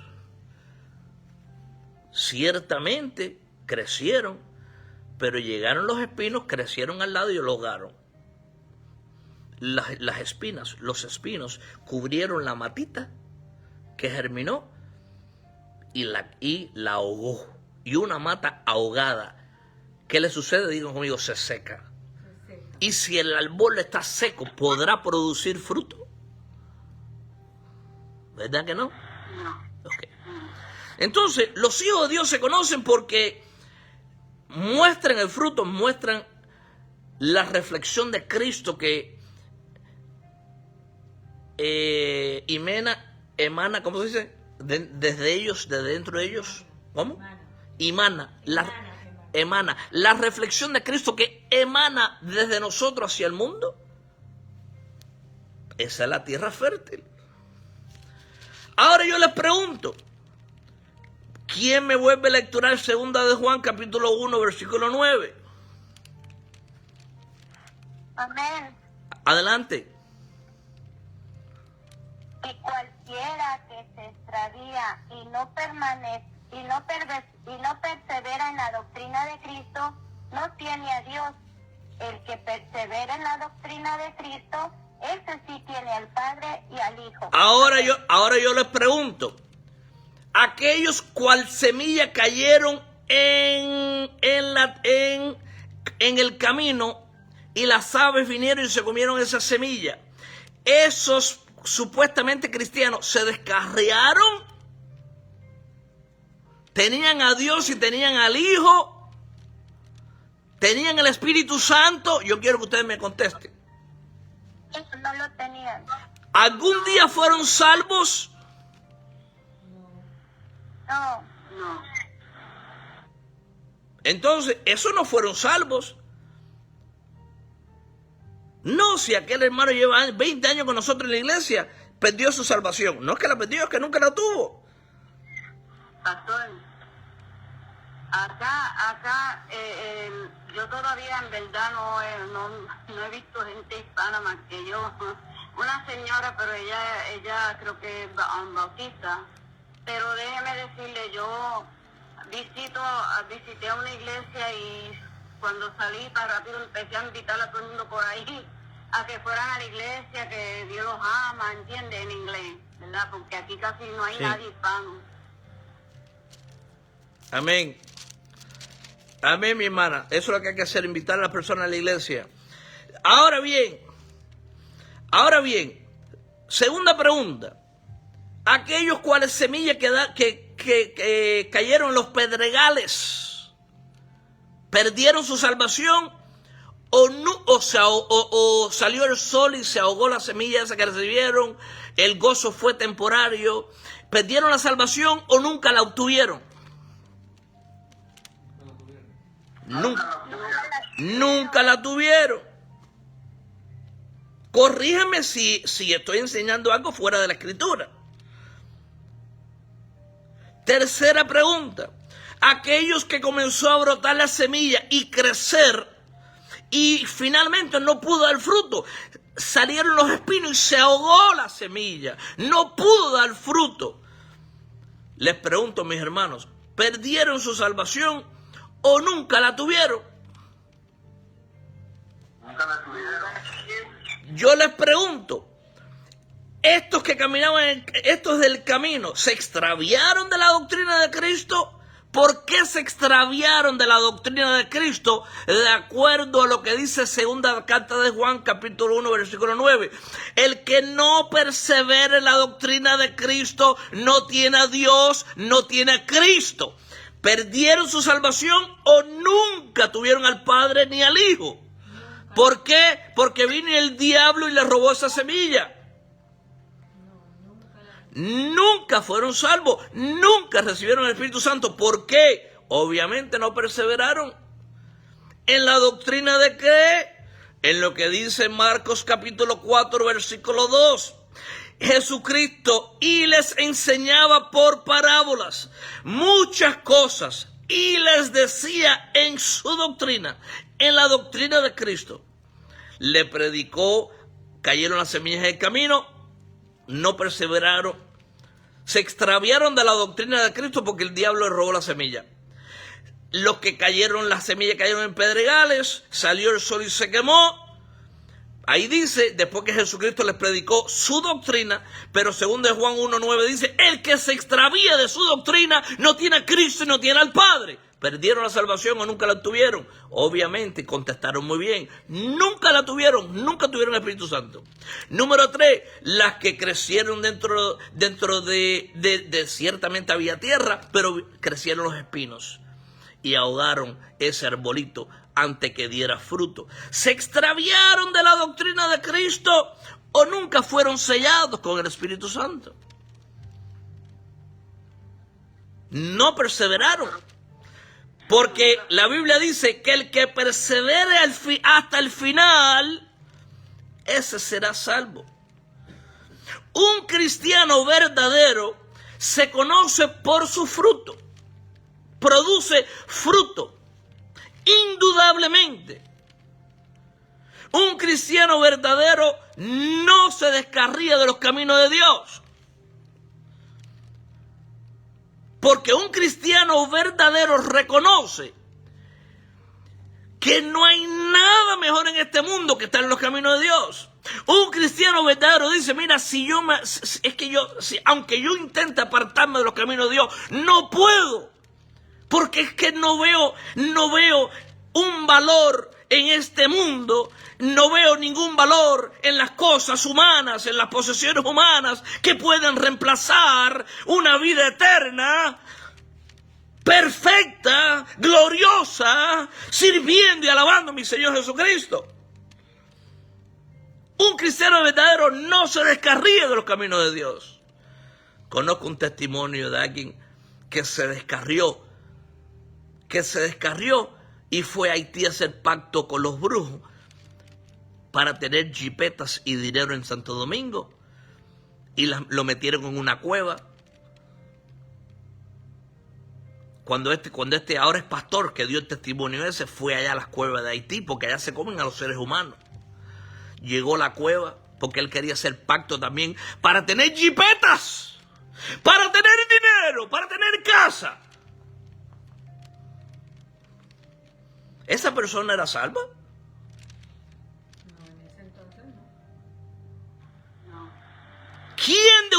Ciertamente crecieron, pero llegaron los espinos, crecieron al lado y lo ahogaron. Las espinas, los espinos cubrieron la matita que germinó y la ahogó. Y una mata ahogada, ¿qué le sucede? Digan conmigo, se seca. Y si el árbol está seco, ¿podrá producir fruto? ¿Verdad que no? No. Okay. Entonces, los hijos de Dios se conocen porque muestran el fruto, muestran la reflexión de Cristo que emana, ¿cómo se dice? Desde ellos, de dentro de ellos. ¿Cómo? Emana la reflexión de Cristo que emana desde nosotros hacia el mundo. Esa es la tierra fértil. Ahora yo les pregunto, ¿quién me vuelve a lecturar 2 de Juan capítulo 1 versículo 9? Amén. Adelante. Y cualquiera que se extravía y no persevera en la doctrina de Cristo, no tiene a Dios. El que persevera en la doctrina de Cristo, ese sí tiene al Padre y al Hijo. Ahora yo les pregunto, aquellos cual semilla cayeron en el camino y las aves vinieron y se comieron esa semilla, esos supuestamente cristianos se descarriaron, tenían a Dios y tenían al Hijo, tenían el Espíritu Santo. Yo quiero que ustedes me contesten. No lo tenían. ¿Algún día fueron salvos? No. Entonces, esos no fueron salvos. No, si aquel hermano lleva 20 años con nosotros en la iglesia, perdió su salvación. No es que la perdió, es que nunca la tuvo. Pastor, acá yo todavía en verdad no he visto gente hispana más que yo. Una señora, pero ella creo que es bautista. Pero déjeme decirle, yo visité una iglesia y cuando salí para rápido empecé a invitar a todo el mundo por ahí a que fueran a la iglesia, que Dios los ama, ¿entiende? En inglés, ¿verdad? Porque aquí casi no hay nadie hispano. Amén. Amén, mi hermana. Eso es lo que hay que hacer, invitar a las personas a la iglesia. Ahora bien, segunda pregunta. Aquellos cuales semillas que cayeron en los pedregales, ¿perdieron su salvación? O salió el sol y se ahogó la semilla esa que recibieron, el gozo fue temporario, ¿perdieron la salvación o nunca la obtuvieron? Nunca la tuvieron. Corrígeme si estoy enseñando algo fuera de la escritura. Tercera pregunta. Aquellos que comenzó a brotar la semilla y crecer y finalmente no pudo dar fruto, salieron los espinos y se ahogó la semilla, no pudo dar fruto. Les pregunto, mis hermanos, ¿perdieron su salvación o nunca la tuvieron? Nunca la tuvieron. Yo les pregunto, estos que caminaban, estos del camino, ¿se extraviaron de la doctrina de Cristo? ¿Por qué se extraviaron de la doctrina de Cristo? De acuerdo a lo que dice segunda carta de Juan, capítulo 1, versículo 9. El que no persevera en la doctrina de Cristo no tiene a Dios, no tiene a Cristo. perdieron su salvación o nunca tuvieron al Padre ni al Hijo. ¿Por qué? Porque vino el diablo y le robó esa semilla. Nunca fueron salvos, nunca recibieron el Espíritu Santo. ¿Por qué? Obviamente no perseveraron en la doctrina de qué, en lo que dice Marcos capítulo 4 versículo 2. Jesucristo y les enseñaba por parábolas muchas cosas y les decía en su doctrina, en la doctrina de Cristo. Le predicó, cayeron las semillas en el camino, no perseveraron, se extraviaron de la doctrina de Cristo porque el diablo le robó la semilla. Los que cayeron, las semillas cayeron en pedregales, salió el sol y se quemó. Ahí dice, después que Jesucristo les predicó su doctrina, pero según de Juan 1:9 dice, el que se extravía de su doctrina no tiene a Cristo y no tiene al Padre. ¿Perdieron la salvación o nunca la tuvieron? Obviamente, contestaron muy bien. Nunca la tuvieron, nunca tuvieron el Espíritu Santo. Número 3, las que crecieron dentro de ciertamente había tierra, pero crecieron los espinos y ahogaron ese arbolito antes que diera fruto. ¿Se extraviaron de la doctrina de Cristo o nunca fueron sellados con el Espíritu Santo? No perseveraron. Porque la Biblia dice que el que persevere hasta el final, ese será salvo. Un cristiano verdadero se conoce por su fruto. Produce fruto. Indudablemente. Un cristiano verdadero no se descarría de los caminos de Dios. Porque un cristiano verdadero reconoce que no hay nada mejor en este mundo que estar en los caminos de Dios. Un cristiano verdadero dice, mira, aunque yo intente apartarme de los caminos de Dios, no puedo. Porque es que no veo un valor en este mundo, no veo ningún valor en las cosas humanas, en las posesiones humanas que puedan reemplazar una vida eterna, perfecta, gloriosa, sirviendo y alabando a mi Señor Jesucristo. Un cristiano verdadero no se descarría de los caminos de Dios. Conozco un testimonio de alguien que se descarrió y fue a Haití a hacer pacto con los brujos para tener jipetas y dinero en Santo Domingo, y lo metieron en una cueva. Cuando este ahora es pastor, que dio el testimonio ese, fue allá a las cuevas de Haití, porque allá se comen a los seres humanos. Llegó a la cueva porque él quería hacer pacto también para tener jipetas, para tener dinero, para tener casa. ¿Esa persona era salva? No, en ese entonces no. ¿Quién de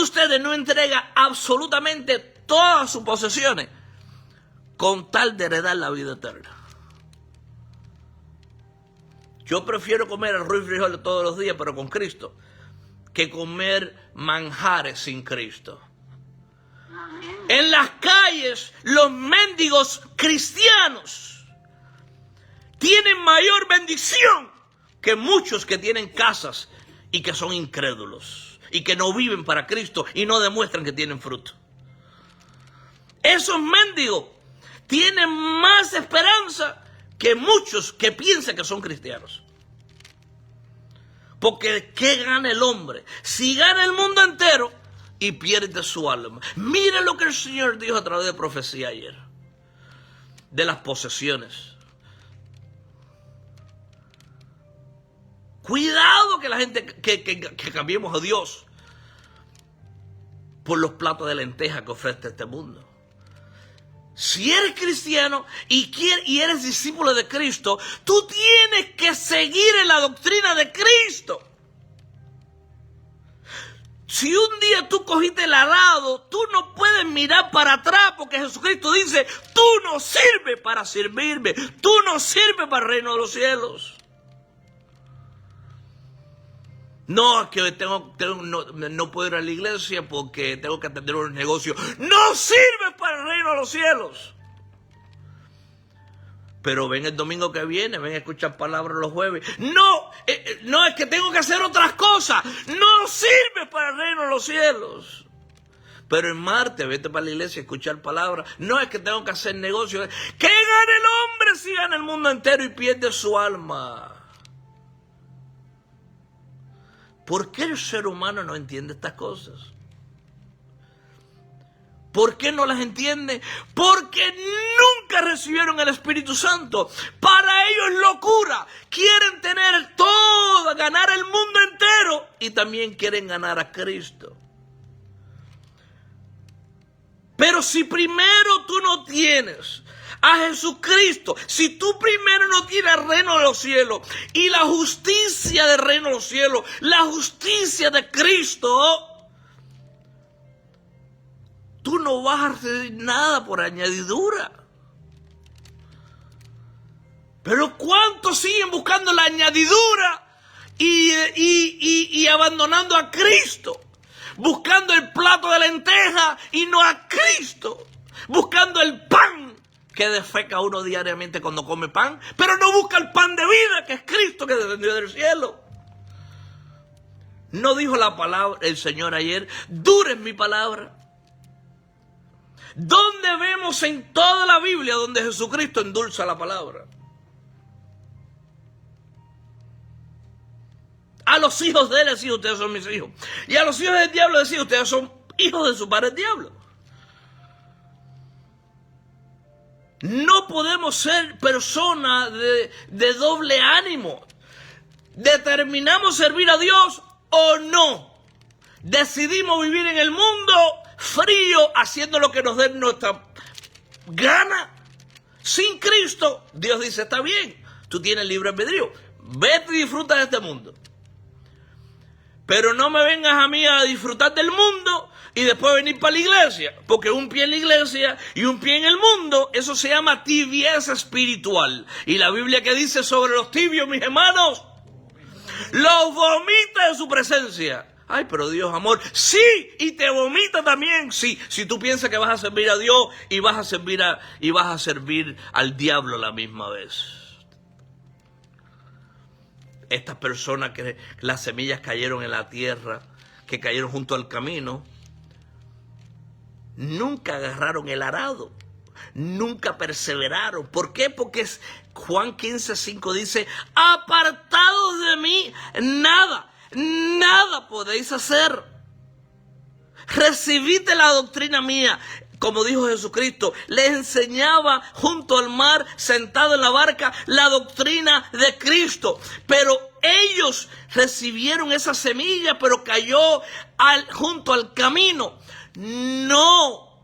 ustedes no entrega absolutamente todas sus posesiones con tal de heredar la vida eterna? Yo prefiero comer arroz y frijoles todos los días, pero con Cristo, que comer manjares sin Cristo. En las calles, los mendigos cristianos tienen mayor bendición que muchos que tienen casas y que son incrédulos y que no viven para Cristo y no demuestran que tienen fruto. Esos mendigos tienen más esperanza que muchos que piensan que son cristianos. Porque ¿qué gana el hombre? Si gana el mundo entero y pierde su alma. Mire lo que el Señor dijo a través de profecía ayer, de las posesiones. Cuidado que la gente que cambiemos a Dios por los platos de lenteja que ofrece este mundo. Si eres cristiano y eres discípulo de Cristo, tú tienes que seguir en la doctrina de Cristo. Si un día tú cogiste el arado, tú no puedes mirar para atrás, porque Jesucristo dice, tú no sirves para servirme, tú no sirves para el reino de los cielos. No, es que no puedo ir a la iglesia porque tengo que atender un negocio. No sirve para el reino de los cielos. Pero ven el domingo que viene, ven a escuchar palabras los jueves. No, no, es que tengo que hacer otras cosas. No sirve para el reino de los cielos. Pero el martes, vete para la iglesia a escuchar palabras. No, es que tengo que hacer negocios. ¿Qué gana el hombre si gana el mundo entero y pierde su alma? ¿Por qué el ser humano no entiende estas cosas? ¿Por qué no las entiende? Porque nunca recibieron el Espíritu Santo. Para ellos es locura. Quieren tener todo, ganar el mundo entero y también quieren ganar a Cristo. Pero si primero tú no tienes a Jesucristo, si tú primero no tienes el reino de los cielos y la justicia del reino de los cielos, la justicia de Cristo, tú no vas a recibir nada por añadidura. Pero ¿cuántos siguen buscando la añadidura y abandonando a Cristo? Buscando el plato de lenteja y no a Cristo. Buscando el pan que defeca uno diariamente cuando come pan, pero no busca el pan de vida que es Cristo que descendió del cielo. ¿No dijo la palabra el Señor ayer? Dura es mi palabra. ¿Dónde vemos en toda la Biblia donde Jesucristo endulza la palabra? A los hijos de él decía, ustedes son mis hijos. Y a los hijos del diablo decía, ustedes son hijos de su padre el diablo. No podemos ser personas de doble ánimo. ¿Determinamos servir a Dios o no? ¿Decidimos vivir en el mundo frío, haciendo lo que nos dé nuestra gana? Sin Cristo, Dios dice, está bien, tú tienes libre albedrío. Vete y disfruta de este mundo. Pero no me vengas a mí a disfrutar del mundo y después venir para la iglesia. Porque un pie en la iglesia y un pie en el mundo, eso se llama tibieza espiritual. Y la Biblia que dice sobre los tibios, mis hermanos, los vomita de su presencia. Ay, pero Dios, amor, sí, y te vomita también, sí. Si tú piensas que vas a servir a Dios y vas a servir al diablo a la misma vez. Estas personas que las semillas cayeron en la tierra, que cayeron junto al camino, nunca agarraron el arado, nunca perseveraron. ¿Por qué? Porque Juan 15:5 dice, apartados de mí, nada podéis hacer. Recibiste la doctrina mía. Como dijo Jesucristo, les enseñaba junto al mar, sentado en la barca, la doctrina de Cristo. Pero ellos recibieron esa semilla, pero cayó junto al camino. No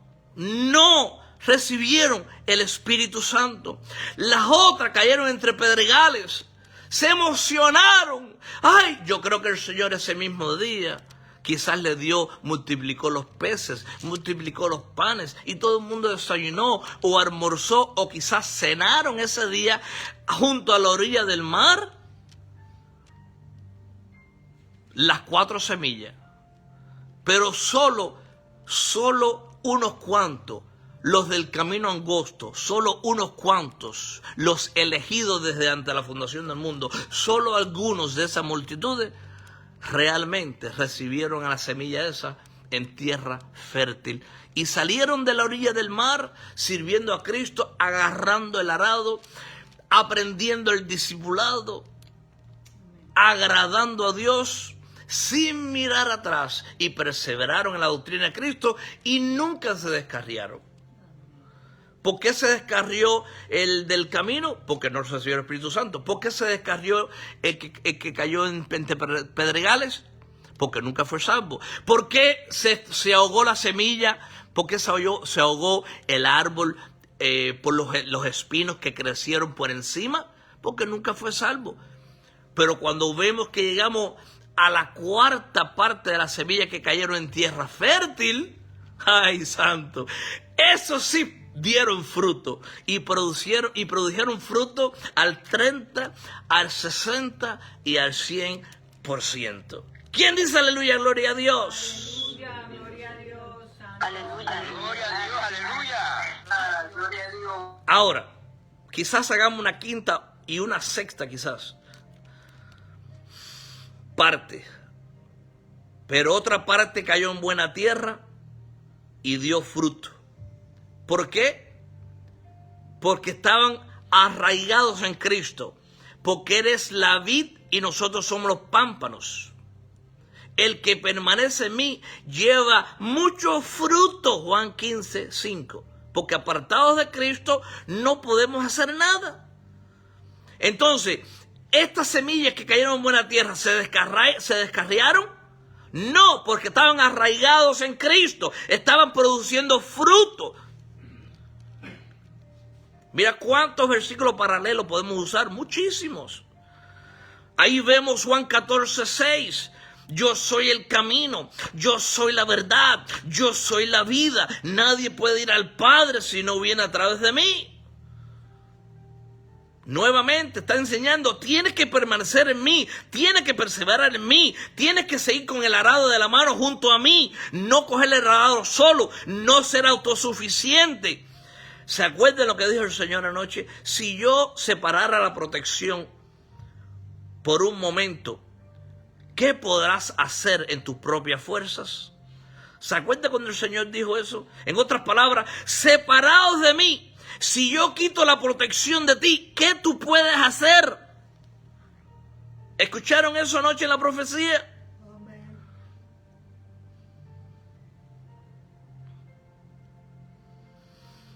recibieron el Espíritu Santo. Las otras cayeron entre pedregales. Se emocionaron. Ay, yo creo que el Señor ese mismo día quizás le dio, multiplicó los peces, multiplicó los panes y todo el mundo desayunó o almorzó o quizás cenaron ese día junto a la orilla del mar. Las 4 semillas. Pero solo unos cuantos, los del camino angosto, solo unos cuantos, los elegidos desde antes de la fundación del mundo, solo algunos de esa multitud realmente recibieron a la semilla esa en tierra fértil y salieron de la orilla del mar sirviendo a Cristo, agarrando el arado, aprendiendo el discipulado, agradando a Dios sin mirar atrás, y perseveraron en la doctrina de Cristo y nunca se descarriaron. ¿Por qué se descarrió el del camino? Porque no recibió el Espíritu Santo. ¿Por qué se descarrió el que cayó en pedregales? Porque nunca fue salvo. ¿Por qué se ahogó la semilla? ¿Por qué se ahogó el árbol por los espinos que crecieron por encima? Porque nunca fue salvo. Pero cuando vemos que llegamos a la 4ª parte de la semilla que cayeron en tierra fértil, ¡ay, santo! Eso sí dieron fruto y produjeron fruto al 30, al 60 y al 100%. ¿Quién dice aleluya, gloria a Dios? Aleluya, gloria a Dios. Santo. Aleluya. Gloria a Dios, aleluya. Gloria a Dios. Ahora, quizás hagamos una quinta y una sexta quizás parte. Pero otra parte cayó en buena tierra y dio fruto. ¿Por qué? Porque estaban arraigados en Cristo. Porque eres la vid y nosotros somos los pámpanos. El que permanece en mí lleva mucho fruto. Juan 15, 5. Porque apartados de Cristo no podemos hacer nada. Entonces, estas semillas que cayeron en buena tierra se descarriaron. No, porque estaban arraigados en Cristo. Estaban produciendo fruto. Mira cuántos versículos paralelos podemos usar. Muchísimos. Ahí vemos Juan 14, 6. Yo soy el camino, yo soy la verdad, yo soy la vida. Nadie puede ir al Padre si no viene a través de mí. Nuevamente está enseñando, tienes que permanecer en mí, tienes que perseverar en mí, tienes que seguir con el arado de la mano junto a mí, no coger el arado solo, no ser autosuficiente. ¿Se acuerdan lo que dijo el Señor anoche? Si yo separara la protección por un momento, ¿qué podrás hacer en tus propias fuerzas? ¿Se acuerdan cuando el Señor dijo eso? En otras palabras, separados de mí. Si yo quito la protección de ti, ¿qué tú puedes hacer? ¿Escucharon eso anoche en la profecía?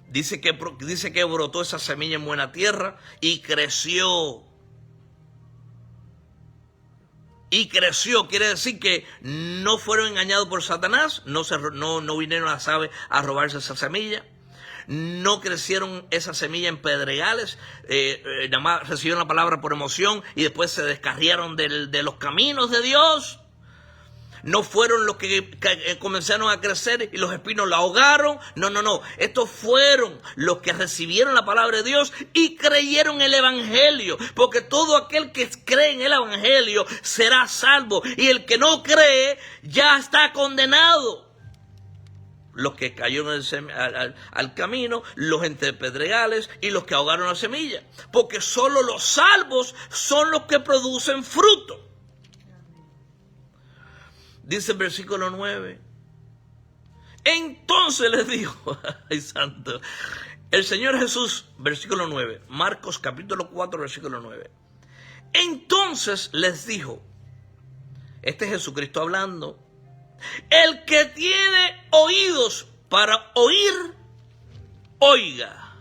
Dice que brotó esa semilla en buena tierra y creció. Y creció, quiere decir que no fueron engañados por Satanás, no vinieron las aves a robarse esa semilla. No crecieron esa semilla en pedregales, nada más recibieron la palabra por emoción y después se descarriaron de los caminos de Dios. No fueron los que comenzaron a crecer y los espinos la ahogaron. No. Estos fueron los que recibieron la palabra de Dios y creyeron el evangelio. Porque todo aquel que cree en el evangelio será salvo. Y el que no cree ya está condenado. Los que cayeron al camino, los entre pedregales y los que ahogaron la semilla. Porque solo los salvos son los que producen fruto. Dice el versículo 9. Entonces les dijo, ay santo, el Señor Jesús, versículo 9, Marcos capítulo 4, versículo 9. Entonces les dijo, este es Jesucristo hablando, el que tiene oídos para oír, oiga.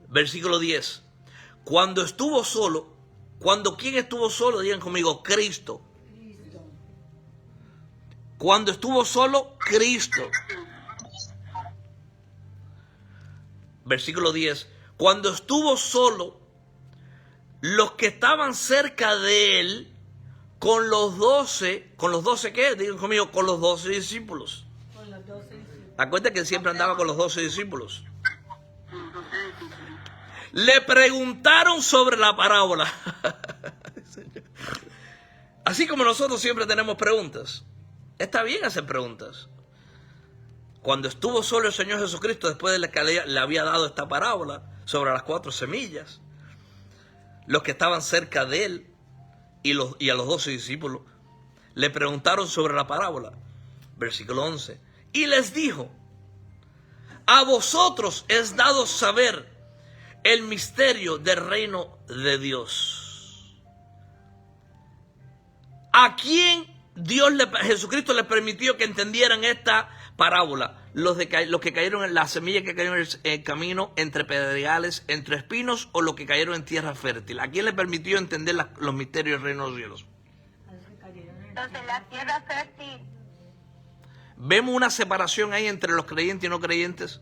Versículo 10. Cuando estuvo solo, ¿quién estuvo solo? Digan conmigo, Cristo. Cuando estuvo solo, Cristo. Versículo 10. Cuando estuvo solo, los que estaban cerca de él, con los 12 ¿qué? Digan conmigo, con los 12 discípulos. Con los 12 discípulos. Acuérdate que siempre andaba con los 12 discípulos. Le preguntaron sobre la parábola. Así como nosotros siempre tenemos preguntas. Está bien hacer preguntas. Cuando estuvo solo el Señor Jesucristo, después de que le había dado esta parábola sobre las 4 semillas, los que estaban cerca de él y a los 12 discípulos, le preguntaron sobre la parábola. Versículo 11. Y les dijo, a vosotros es dado saber el misterio del reino de Dios. ¿A quién Jesucristo les permitió que entendieran esta parábola? Los que cayeron en la semilla que cayeron en el camino, entre pedregales, entre espinos, o los que cayeron en tierra fértil. ¿A quién le permitió entender los misterios del reino de los cielos? Entonces la tierra fértil. Vemos una separación ahí entre los creyentes y no creyentes.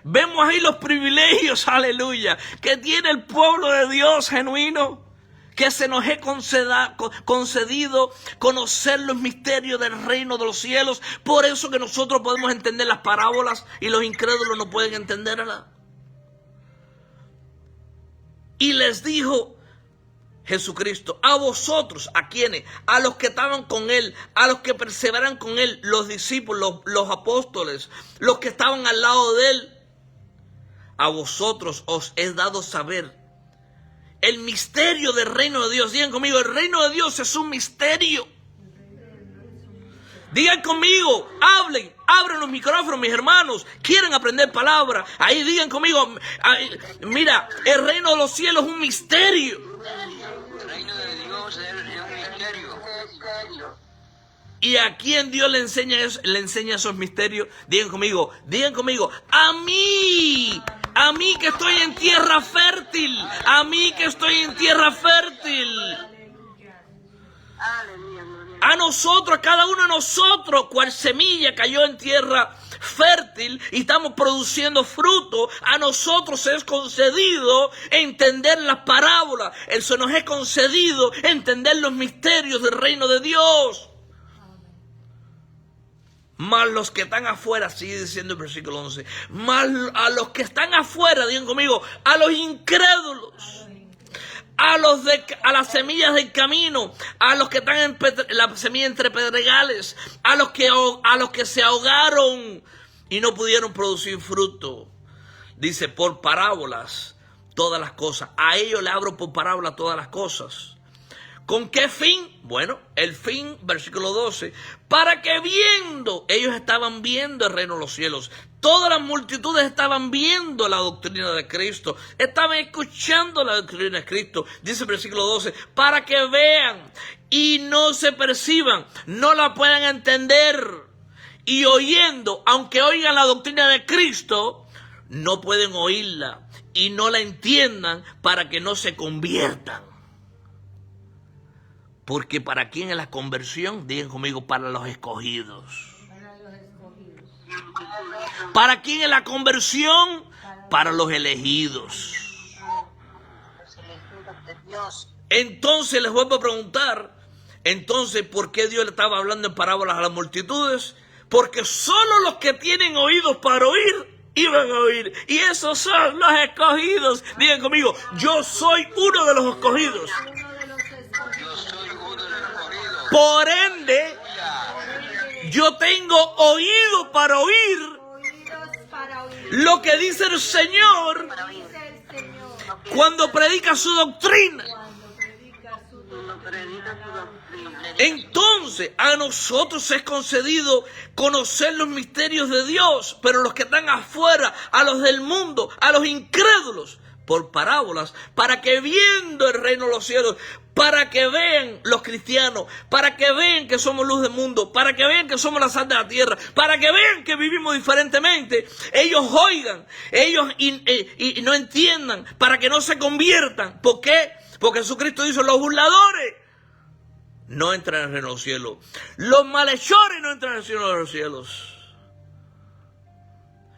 Vemos ahí los privilegios, aleluya, que tiene el pueblo de Dios genuino, que se nos he concedido conocer los misterios del reino de los cielos. Por eso que nosotros podemos entender las parábolas y los incrédulos no pueden entenderlas. Y les dijo, Jesucristo, a vosotros, ¿a quiénes? A los que estaban con él, a los que perseveran con él, los discípulos, los apóstoles, los que estaban al lado de él. A vosotros os he dado saber el misterio del reino de Dios. Digan conmigo, el reino de Dios es un misterio. Digan conmigo, hablen, abran los micrófonos, mis hermanos. Quieren aprender palabra. Ahí digan conmigo, mira, el reino de los cielos es un misterio. El reino de Dios es un misterio. ¿Y a quién Dios le enseña esos misterios? Digan conmigo, a mí que estoy en tierra fértil, a mí que estoy en tierra fértil. Aleluya, gloria. A nosotros, a cada uno de nosotros, cual semilla cayó en tierra fértil y estamos produciendo fruto, a nosotros es concedido entender las parábolas, se nos es concedido entender los misterios del reino de Dios. Más los que están afuera, sigue diciendo el versículo 11, más a los que están afuera, digan conmigo, a los incrédulos, a las semillas del camino, a los que están en la semilla entre pedregales, a los que se ahogaron y no pudieron producir fruto. Dice, por parábolas todas las cosas. A ellos le abro por parábola todas las cosas. ¿Con qué fin? Bueno, el fin, versículo 12, para que viendo, ellos estaban viendo el reino de los cielos. Todas las multitudes estaban viendo la doctrina de Cristo, estaban escuchando la doctrina de Cristo. Dice el versículo 12, para que vean y no se perciban, no la puedan entender. Y oyendo, aunque oigan la doctrina de Cristo, no pueden oírla y no la entiendan para que no se conviertan. Porque ¿para quién es la conversión? Digan conmigo, para los escogidos. ¿Para quién es la conversión? Para los elegidos. Entonces les vuelvo a preguntar, entonces, ¿por qué Dios le estaba hablando en parábolas a las multitudes? Porque solo los que tienen oídos para oír, iban a oír. Y esos son los escogidos. Digan conmigo, yo soy uno de los escogidos. Por ende, yo tengo oído para oír lo que dice el Señor cuando predica su doctrina. Entonces, a nosotros es concedido conocer los misterios de Dios, pero los que están afuera, a los del mundo, a los incrédulos, por parábolas, para que viendo el reino de los cielos, para que vean los cristianos, para que vean que somos luz del mundo, para que vean que somos la sal de la tierra, para que vean que vivimos diferentemente, ellos oigan, ellos y no entiendan, para que no se conviertan. ¿Por qué? Porque Jesucristo dice, los burladores no entran en el reino de los cielos, los malhechores no entran en el reino de los cielos,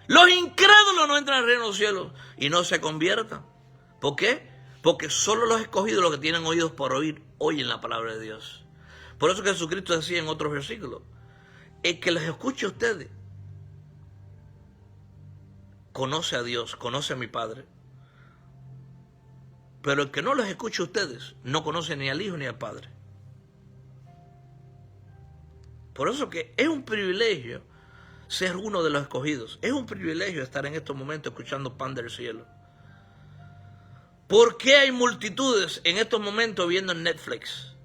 los incrédulos no entran en el reino de los cielos y no se conviertan. ¿Por qué? Porque solo los escogidos, los que tienen oídos por oír, oyen la palabra de Dios. Por eso que Jesucristo decía en otros versículos, el que les escuche a ustedes, conoce a Dios, conoce a mi Padre. Pero el que no los escuche a ustedes, no conoce ni al Hijo ni al Padre. Por eso que es un privilegio ser uno de los escogidos. Es un privilegio estar en estos momentos escuchando Pan del Cielo. ¿Por qué hay multitudes en estos momentos viendo en Netflix?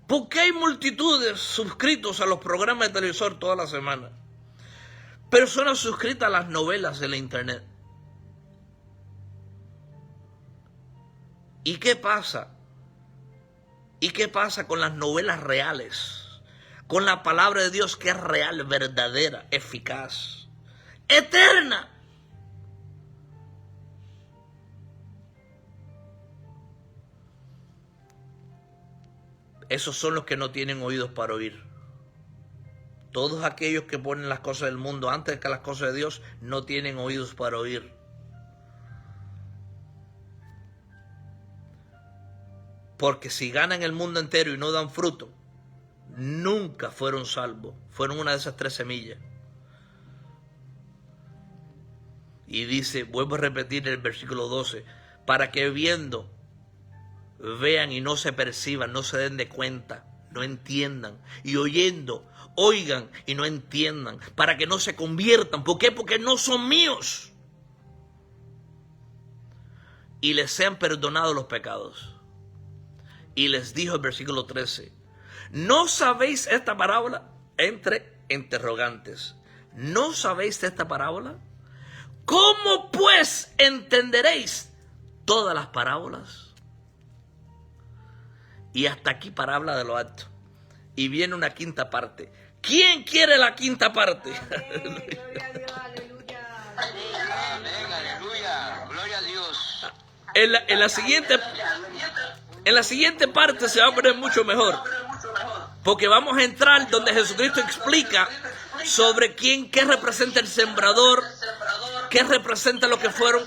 ¿Por qué hay multitudes suscritos a los programas de televisor toda la semana? Personas suscritas a las novelas de la internet. ¿Y qué pasa? ¿Y qué pasa con las novelas reales? Con la palabra de Dios que es real, verdadera, eficaz, eterna. Esos son los que no tienen oídos para oír. Todos aquellos que ponen las cosas del mundo antes que las cosas de Dios no tienen oídos para oír. Porque si ganan el mundo entero y no dan fruto, nunca fueron salvos. Fueron una de esas 3 semillas. Y dice, vuelvo a repetir el versículo 12, para que viendo vean y no se perciban, no se den de cuenta, no entiendan, y oyendo, oigan y no entiendan, para que no se conviertan. ¿Por qué? Porque no son míos. Y les sean perdonados los pecados. Y les dijo el versículo 13, ¿no sabéis esta parábola? Entre interrogantes. ¿No sabéis de esta parábola? ¿Cómo pues entenderéis todas las parábolas? Y hasta aquí parábola de lo alto. Y viene una quinta parte. ¿Quién quiere la quinta parte? Amén. Gloria a Dios, aleluya. Amén, aleluya. Gloria a Dios. En la siguiente parte se va a poner mucho mejor. Porque vamos a entrar donde Jesucristo explica sobre qué representa el sembrador, qué representa lo que fueron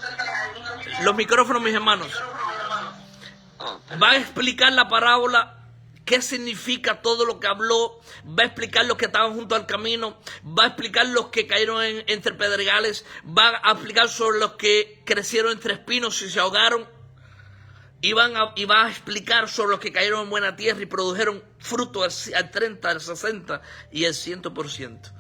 los micrófonos, mis hermanos. Va a explicar la parábola, qué significa todo lo que habló, va a explicar los que estaban junto al camino, va a explicar los que cayeron entre pedregales, va a explicar sobre los que crecieron entre espinos y se ahogaron, y va a explicar sobre los que cayeron en buena tierra y produjeron fruto al 30, al 60 y al 100%.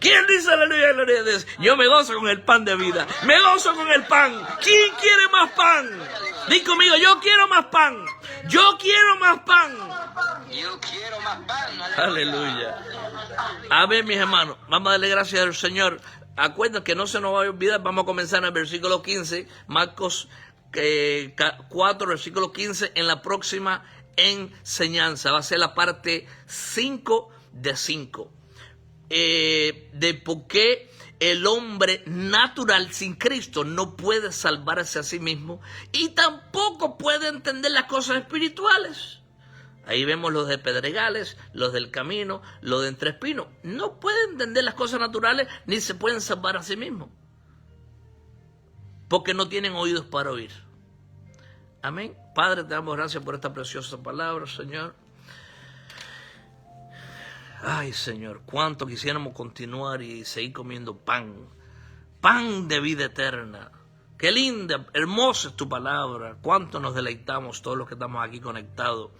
¿Quién dice aleluya, gloria a Dios? Yo me gozo con el pan de vida. Me gozo con el pan. ¿Quién quiere más pan? Di conmigo, yo quiero más pan. Yo quiero más pan. Yo quiero más pan. Aleluya. A ver, mis hermanos, vamos a darle gracias al Señor. Acuérdense que no se nos va a olvidar. Vamos a comenzar en el versículo 15. Marcos 4, versículo 15. En la próxima enseñanza. Va a ser la parte 5 de 5. De por qué el hombre natural sin Cristo no puede salvarse a sí mismo y tampoco puede entender las cosas espirituales. Ahí vemos los de pedregales, los del camino, los de entre espinos. No pueden entender las cosas naturales ni se pueden salvar a sí mismos porque no tienen oídos para oír. Amén. Padre, te damos gracias por esta preciosa palabra, Señor. Ay, Señor, cuánto quisiéramos continuar y seguir comiendo pan. Pan de vida eterna. Qué linda, hermosa es tu palabra. Cuánto nos deleitamos todos los que estamos aquí conectados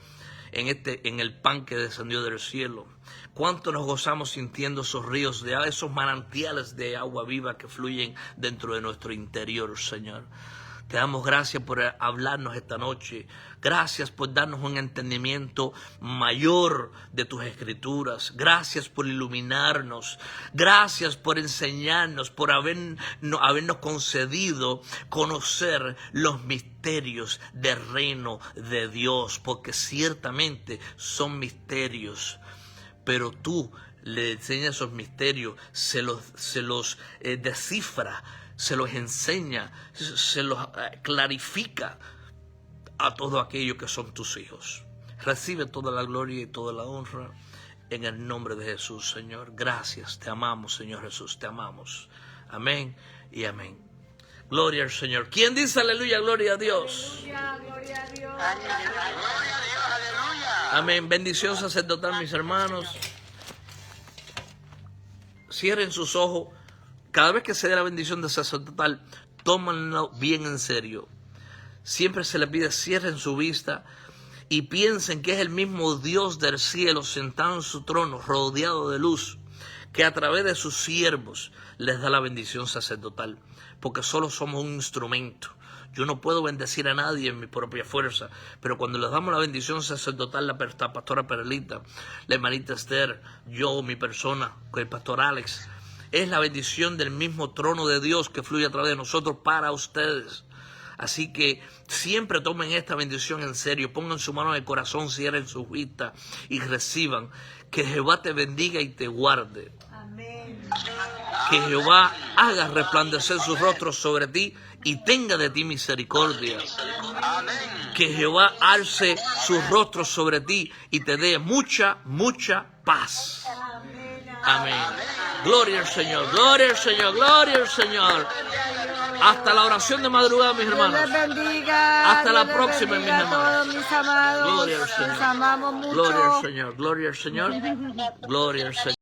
en el pan que descendió del cielo. Cuánto nos gozamos sintiendo esos ríos esos manantiales de agua viva que fluyen dentro de nuestro interior, Señor. Te damos gracias por hablarnos esta noche. Gracias por darnos un entendimiento mayor de tus escrituras. Gracias por iluminarnos. Gracias por enseñarnos, por habernos concedido conocer los misterios del reino de Dios. Porque ciertamente son misterios. Pero tú le enseñas esos misterios, se los descifra, se los enseña, se los clarifica a todo aquello que son tus hijos. Recibe toda la gloria y toda la honra en el nombre de Jesús, Señor. Gracias, te amamos, Señor Jesús, te amamos. Amén y amén. Gloria al Señor. ¿Quién dice aleluya, gloria a Dios? Aleluya, gloria a Dios. Gloria a Dios, aleluya. Amén. Bendición sacerdotal, mis hermanos. Cierren sus ojos. Cada vez que se dé la bendición de sacerdotal, tómanlo bien en serio. Siempre se les pide, cierren su vista y piensen que es el mismo Dios del cielo sentado en su trono, rodeado de luz, que a través de sus siervos les da la bendición sacerdotal, porque solo somos un instrumento. Yo no puedo bendecir a nadie en mi propia fuerza, pero cuando les damos la bendición sacerdotal, la pastora Perlita, la hermanita Esther, yo, mi persona, el pastor Alex, es la bendición del mismo trono de Dios que fluye a través de nosotros para ustedes. Así que siempre tomen esta bendición en serio, pongan su mano en el corazón, cierren sus vistas y reciban. Que Jehová te bendiga y te guarde. Amén. Que Jehová haga resplandecer sus rostros sobre ti y tenga de ti misericordia. Amén. Que Jehová alce sus rostros sobre ti y te dé mucha, mucha paz. Amén. Gloria al Señor, gloria al Señor, gloria al Señor. Hasta la oración de madrugada, mis hermanos. Dios les bendiga. Hasta la Dios les próxima, mis bendiga a hermanos. todos mis amados. Gloria al Señor. Los amamos mucho. Gloria al Señor, gloria al Señor, gloria al Señor.